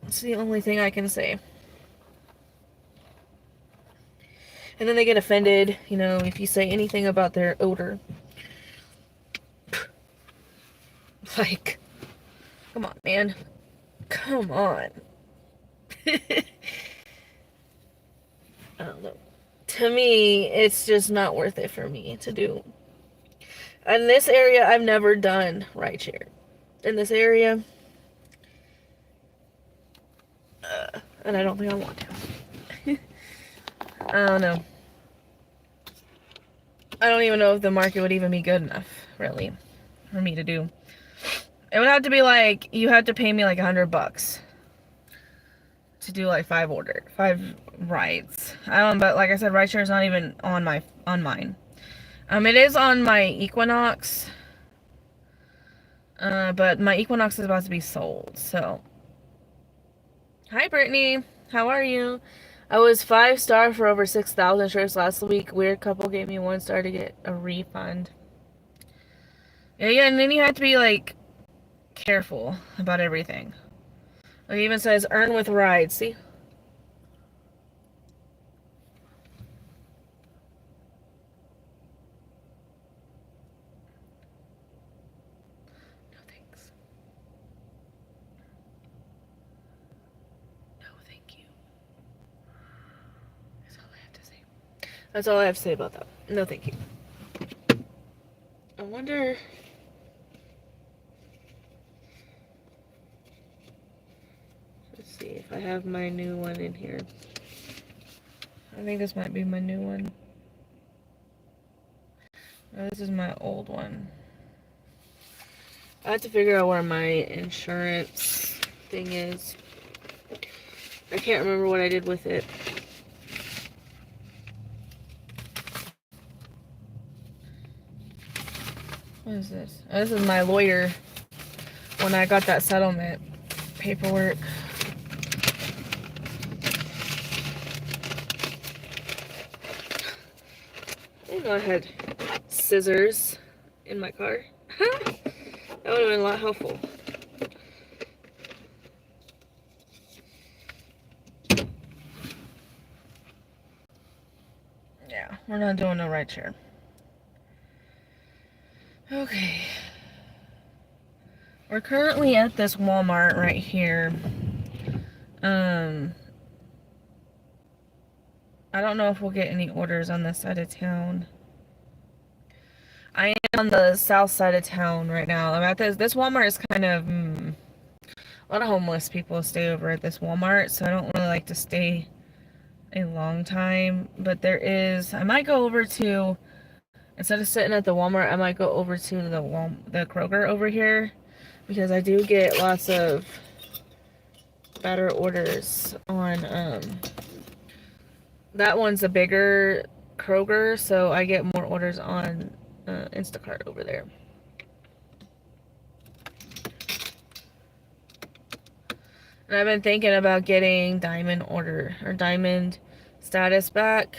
Speaker 1: It's the only thing I can say. And then they get offended, you know, if you say anything about their odor. Like, come on, man. Come on. I don't know. To me, it's just not worth it for me to do. In this area, I've never done rideshare. In this area, and I don't think I want to. I don't know. I don't even know if the market would even be good enough, really, for me to do. It would have to be like, you have to pay me like $100 to do like 5 rides. But like I said, rideshare is not even on mine. It is on my Equinox, but my Equinox is about to be sold, so. Hi, Brittany. How are you? I was 5-star for over 6,000 shirts last week. Weird couple gave me 1 star to get a refund. Yeah, and then you have to be, like, careful about everything. It even says earn with rides. See? No thanks. No thank you. That's all I have to say. That's all I have to say about that. No thank you. I wonder... Let's see if I have my new one in here. I think this might be my new one. No, this is my old one. I have to figure out where my insurance thing is. I can't remember what I did with it. What is this? Oh, this is my lawyer when I got that settlement paperwork. I didn't know I had scissors in my car. That would have been a lot helpful. Yeah, we're not doing no rideshare. Okay. We're currently at this Walmart right here. I don't know if we'll get any orders on this side of town. I am on the south side of town right now. I'm at this Walmart is kind of, a lot of homeless people stay over at this Walmart, so I don't really like to stay a long time. But I might go over to, instead of sitting at the Walmart, I might go over to the Kroger over here. because I do get lots of better orders on, that one's a bigger Kroger, so I get more orders on Instacart over there. And I've been thinking about getting diamond order or diamond status back.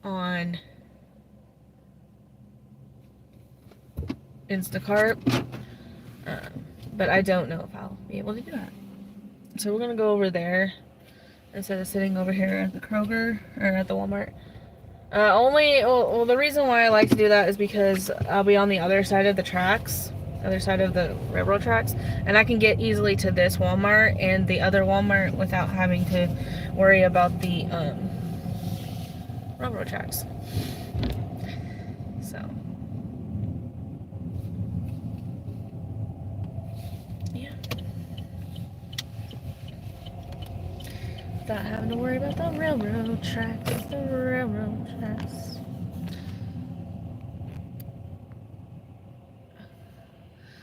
Speaker 1: On Instacart. But I don't know if I'll be able to do that. So we're gonna go over there instead of sitting over here at the Kroger or at the Walmart. Well, the reason why I like to do that is because I'll be on the other side of the tracks, other side of the railroad tracks, and I can get easily to this Walmart and the other Walmart without having to worry about the railroad tracks. So, yeah. Without having to worry about the railroad tracks, the railroad tracks.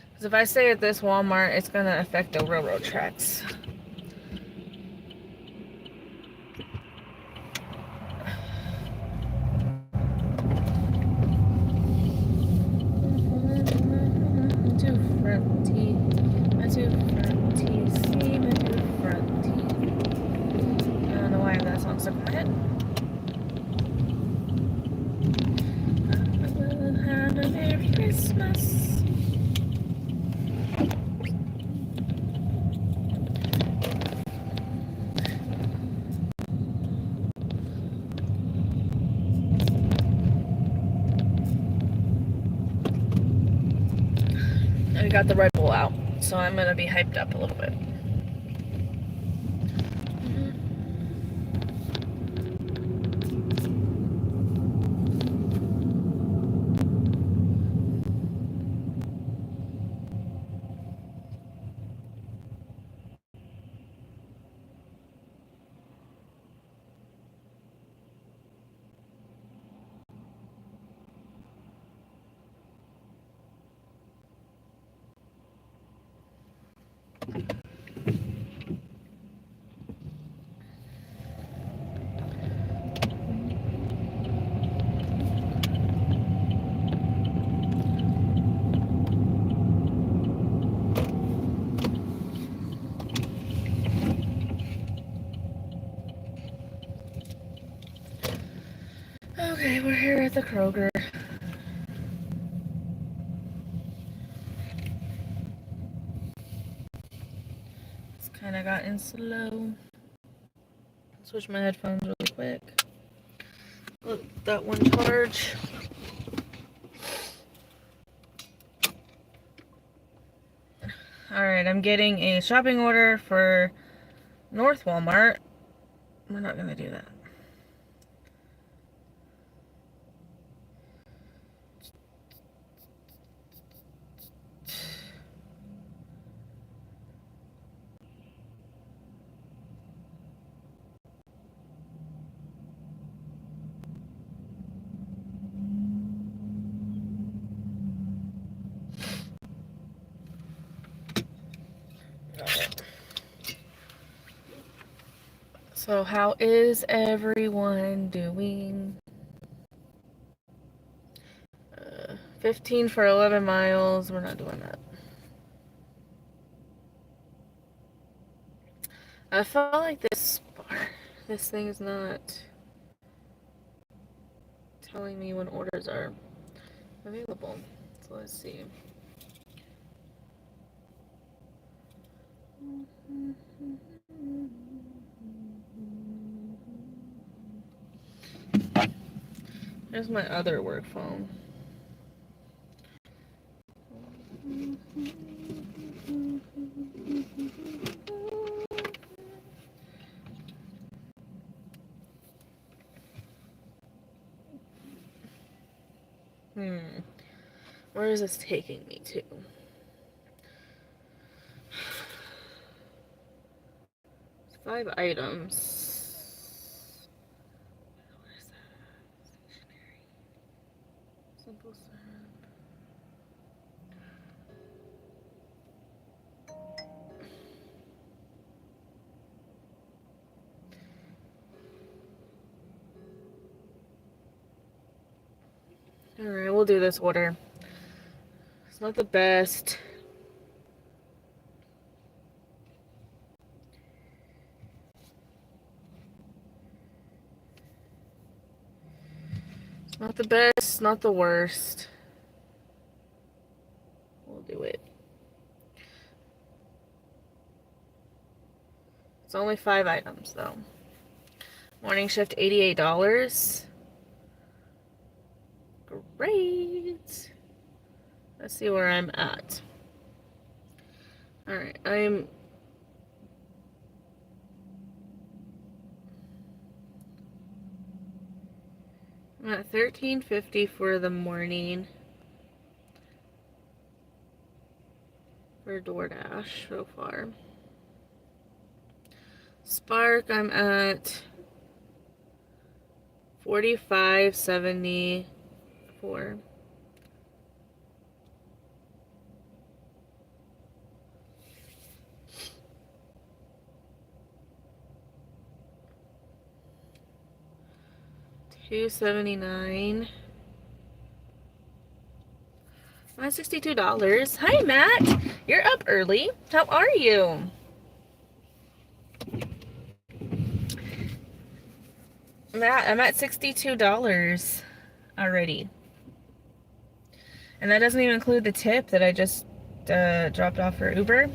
Speaker 1: Because if I stay at this Walmart, it's going to affect the railroad tracks. Too fronty, too fronty, see me too fronty. I don't know why I have that song stuck in my head. I will have a Merry Christmas. I got the Red Bull out, so I'm gonna be hyped up a little bit. Okay, we're here at the Kroger. It's kind of gotten slow. Switch my headphones really quick. Let that one charge. Alright, I'm getting a shopping order for North Walmart. We're not gonna do that. So how is everyone doing? 15 for 11 miles. We're not doing that. I felt like this thing is not telling me when orders are available. So let's see. Here's my other work phone. Where is this taking me to? It's 5 items. Where's that? Stationery. Alright, we'll do this order. It's not the best. It's not the best, not the worst. We'll do it. It's only 5 items, though. Morning shift, $88. Great. Let's see where I'm at. Alright, I'm at $13.50 for the morning for DoorDash so far. Spark, I'm at $45.74. $2.79. I'm at $62. Hi, Matt. You're up early. How are you? Matt, I'm at $62 already. And that doesn't even include the tip that I just dropped off for Uber.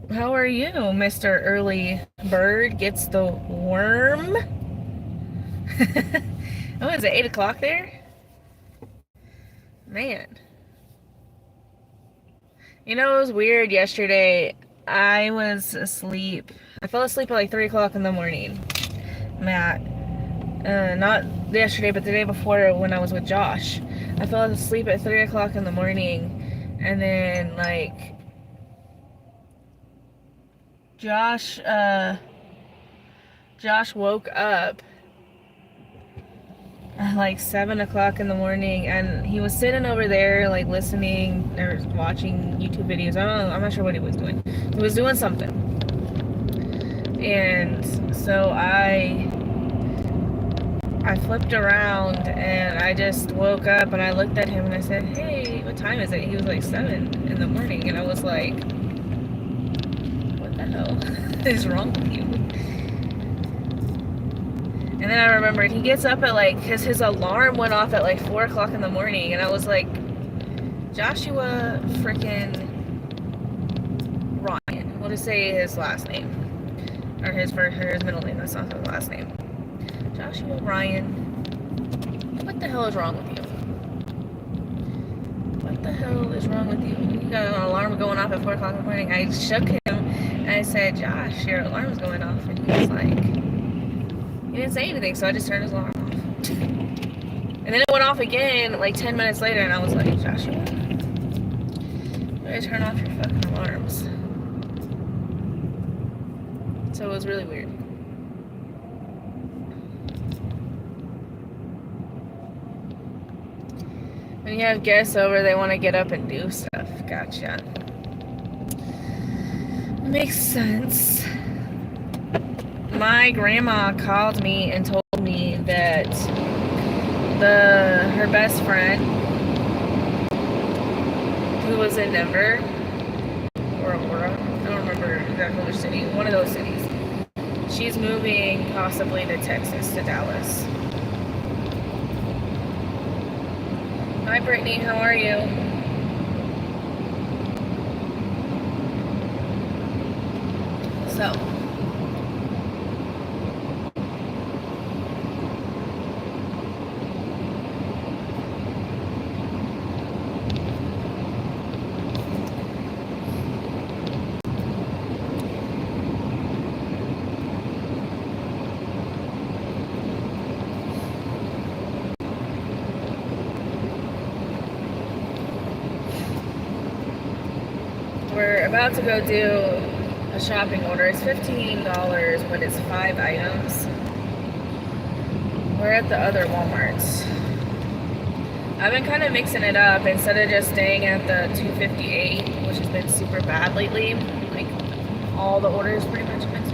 Speaker 1: How are you, Mr. Early Bird Gets the Worm? Oh, is it 8 o'clock there? Man. You know, it was weird yesterday. I was asleep. I fell asleep at like 3 o'clock in the morning. Matt. Not yesterday, but the day before when I was with Josh. I fell asleep at 3 o'clock in the morning. And then, like, Josh woke up at like 7 o'clock in the morning, and he was sitting over there like listening or watching YouTube videos. I don't know, I'm not sure what he was doing. He was doing something. And so I flipped around and I just woke up and I looked at him and I said, "Hey, what time is it?" He was like 7 in the morning, and I was like, "What the hell is wrong with you?" And then I remembered he gets up at like, cause his alarm went off at like 4 o'clock in the morning, and I was like, Joshua freaking Ryan. We'll just say his last name, or his middle name. That's not his last name. Joshua Ryan. What the hell is wrong with you? What the hell is wrong with you? You got an alarm going off at 4 o'clock in the morning. I shook him and I said, Josh, your alarm's going off, and he was like, he didn't say anything, so I just turned his alarm off. And then it went off again like 10 minutes later, and I was like, Joshua, you gotta turn off your fucking alarms. So it was really weird. When you have guests over, they want to get up and do stuff. Gotcha. Makes sense. My grandma called me and told me that her best friend, who was in Denver or Aurora, I don't remember exactly which city, one of those cities, she's moving possibly to Texas, to Dallas. Hi Brittany, how are you? So we're about to go do a shopping order. It's $15, but it's 5 items. We're at the other Walmarts. I've been kind of mixing it up instead of just staying at the 258, which has been super bad lately. Like, all the orders pretty much have been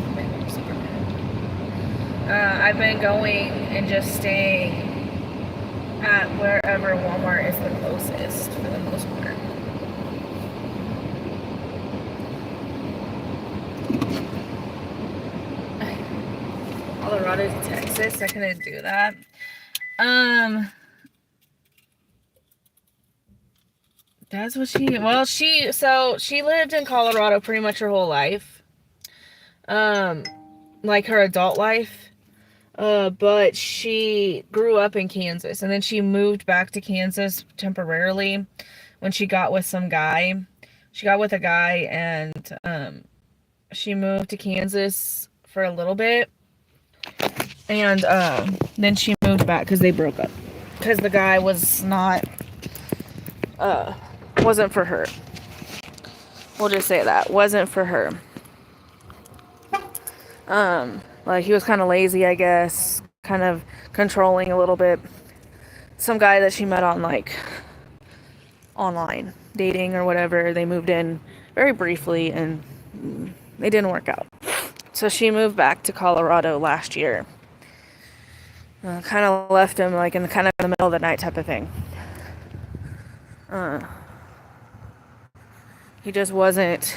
Speaker 1: super bad. I've been going and just staying at wherever Walmart is the closest for the most part. Colorado to Texas, I couldn't do that. That's what she lived in Colorado pretty much her whole life. Like her adult life. But she grew up in Kansas, and then she moved back to Kansas temporarily when she got with some guy. She got with a guy, and she moved to Kansas for a little bit, and then she moved back because they broke up because the guy was not wasn't for her. We'll just say that wasn't for her. Like he was kind of lazy, I guess, kind of controlling a little bit. Some guy that she met on like online dating or whatever. They moved in very briefly and they didn't work out. So she moved back to Colorado last year. Kind of left him like in the middle of the night type of thing. He just wasn't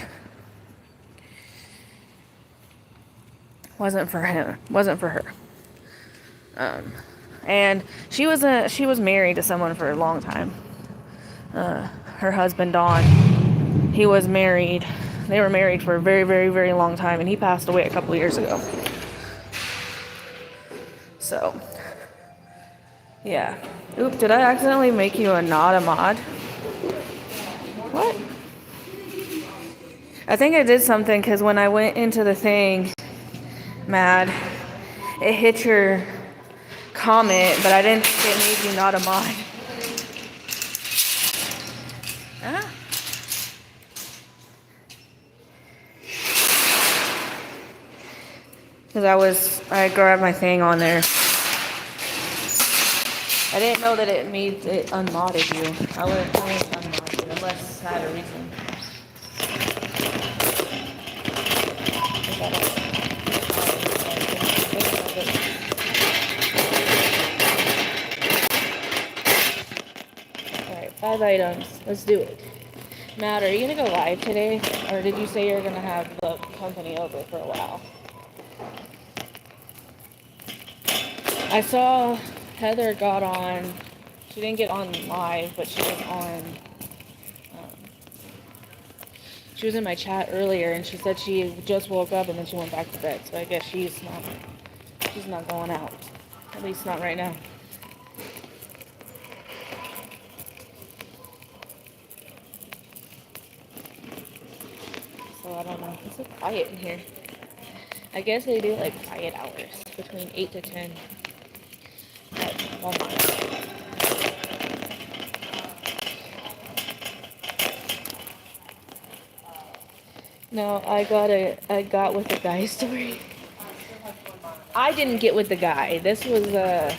Speaker 1: for him. Wasn't for her. And she was married to someone for a long time. Her husband Don, he was married. They were married for a very, very, very long time, and he passed away a couple of years ago. So, yeah. Oop, did I accidentally make you not a mod? What? I think I did something because when I went into the thing, Mad, it hit your comment, but I didn't think it made you not a mod. Huh? Because I grabbed my thing on there. I didn't know that it made it unmodded you. I wouldn't unmod you unless I had a reason. Alright, 5 items. Let's do it. Matt, are you gonna go live today? Or did you say you're gonna have the company over for a while? I saw Heather got on. She didn't get on live, but she was on. She was in my chat earlier, and she said she just woke up and then she went back to bed. So I guess she's not going out. At least not right now. So I don't know. It's so quiet in here. I guess they do like quiet hours between 8 to 10 at Walmart. No, I got with the guy story. I didn't get with the guy. This was a.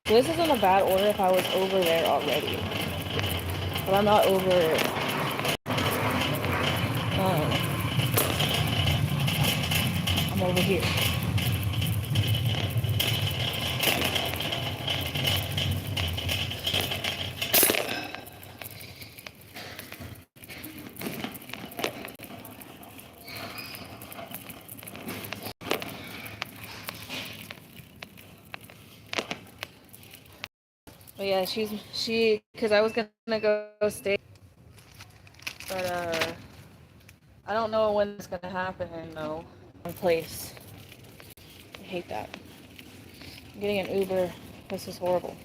Speaker 1: This isn't a bad order if I was over there already, but I'm not over. I'm over here. But yeah, because I was gonna go stay, but I don't know when it's gonna happen though. One place. I hate that. I'm getting an Uber. This is horrible.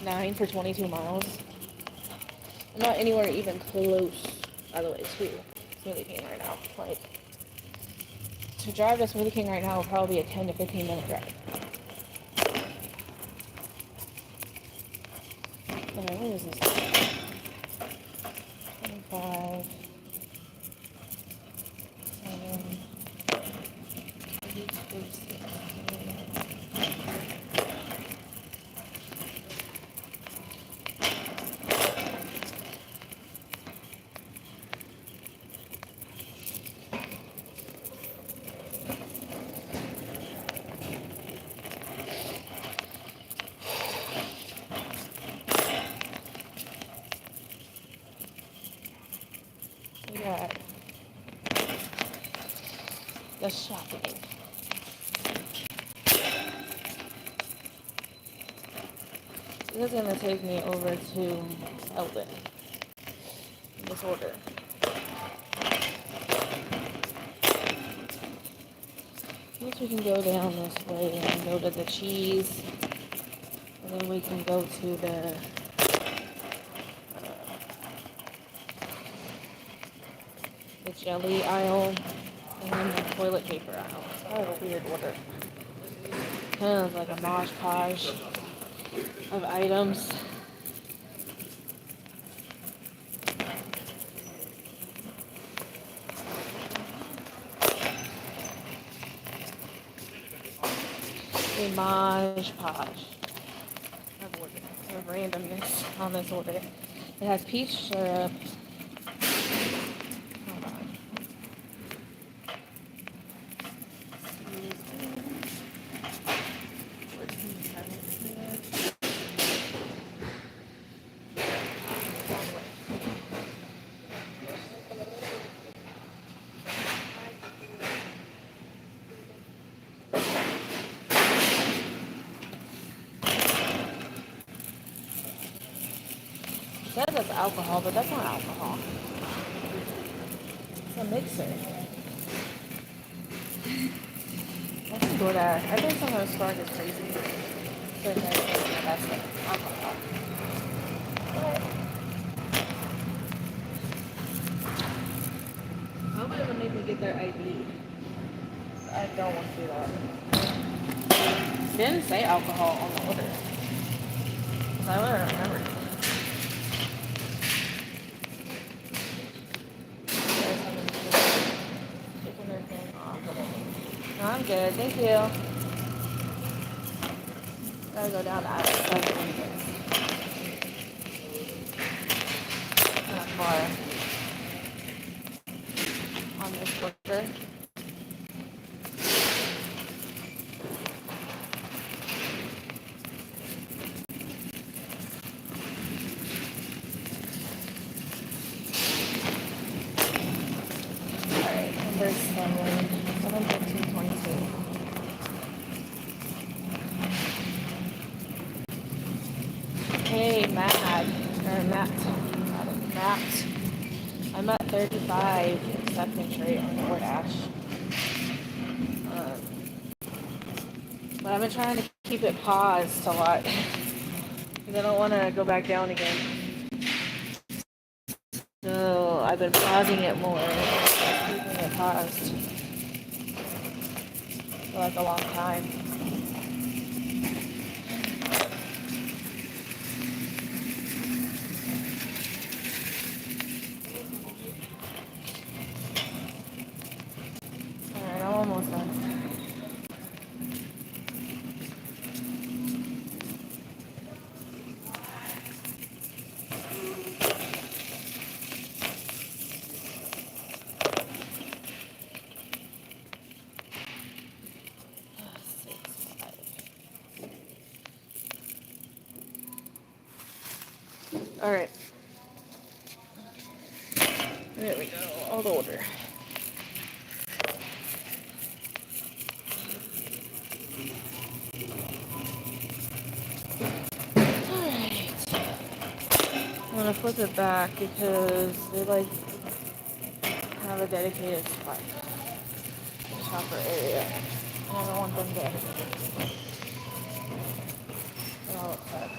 Speaker 1: $9 for 22 miles. I'm not anywhere even close, by the way, to Smoothie King right now. Like, to drive to Smoothie King right now will probably be a 10 to 15 minute drive. Okay, what is this? 25. 7. 32, at the shopping. This is gonna take me over to Eldon in this order. I guess we can go down this way and go to the cheese, and then we can go to the jelly aisle, and then the toilet paper aisle. It's kind of a weird order. Kind of like a mosh podge of items. A mosh podge of randomness on this order. It has peach syrup. Hold on. It says it's alcohol, but that's not alcohol. It's a mixer. I can do that. I think some of the Spark is crazy. So that's like alcohol. But I hope it doesn't make me get their ID. I don't want to do that. It didn't say alcohol on the order. I would have remembered. No, I'm good, thank you. Gotta go down that side. Not far. On this order. Alright, number 7:15:22. Hey, Matt. I'm at 35 acceptance rate on DoorDash. But I've been trying to keep it paused a lot. Because I don't want to go back down again. So I've been pausing it more. Keeping it paused for like a long time. Alright, I'm almost done. Alright. There we go. All the order. Alright. I'm gonna flip it back because they like have a dedicated spot. Shopper area. And I don't want them to get all upset.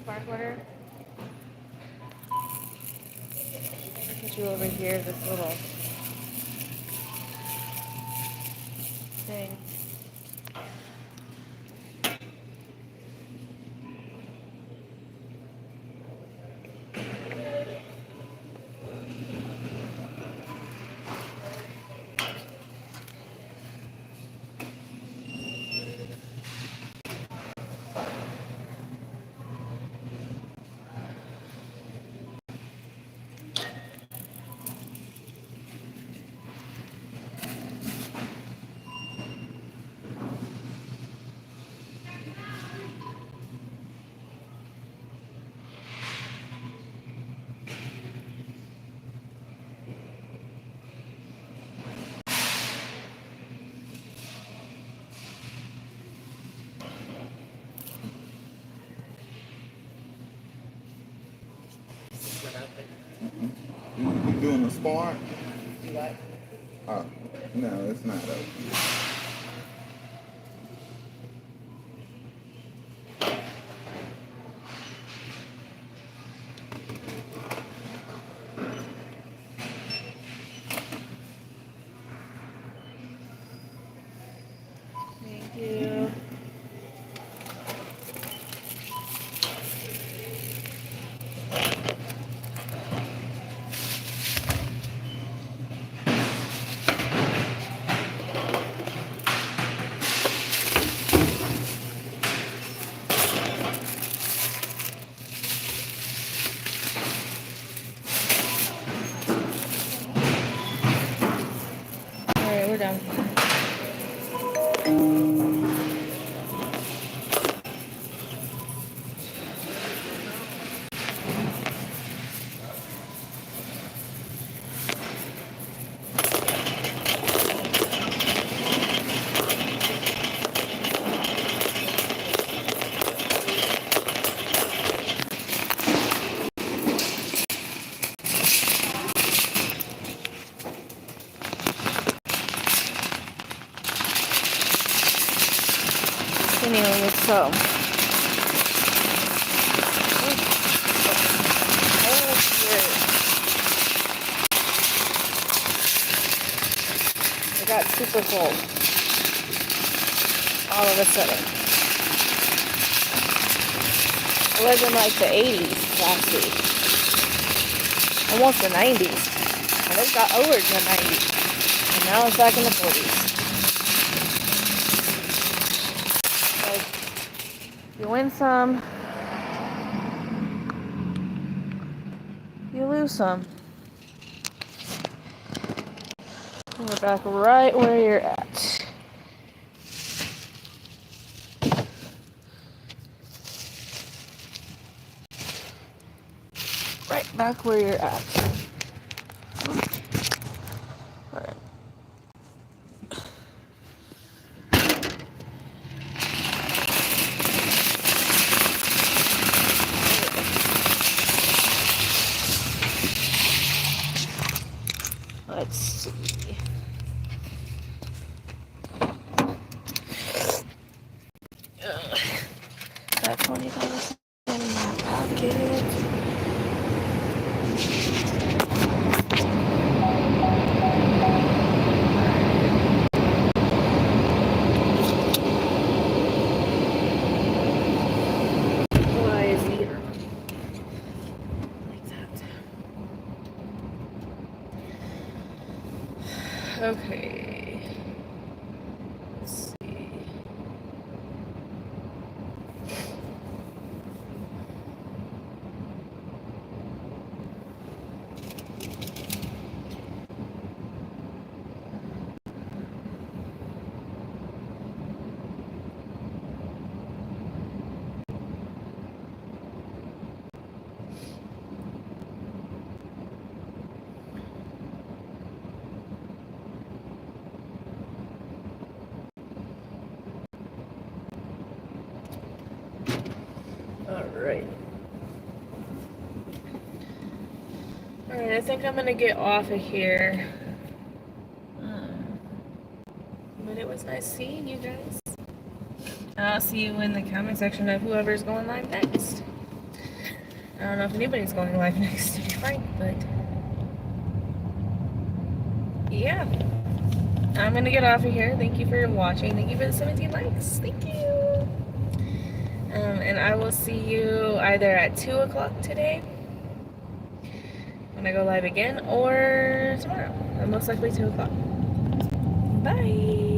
Speaker 1: Spark order. Put you over here, this little thing.
Speaker 4: bar?
Speaker 1: You like?
Speaker 4: Oh, no, it's not open.
Speaker 1: Thank you. Alright, we're done. Anyway, so. It got super cold all of a sudden. It was in like the 80s last week. Almost the 90s. And it got over to the 90s. And now it's back in the 40s. Like, you win some, you lose some. We're back right where you're at. Right back where you're at. Alright. Let's see. Got $20 in my pocket. Why is he here? Like that. Okay. Let's see. Alright. Alright, I think I'm gonna get off of here. But it was nice seeing you guys. I'll see you in the comment section of whoever's going live next. I don't know if anybody's going live next, to be frank, but yeah. I'm gonna get off of here. Thank you for watching. Thank you for the 17 likes. Thank you. And I will see you either at 2 o'clock today when I go live again, or tomorrow. Most likely 2 o'clock. Bye.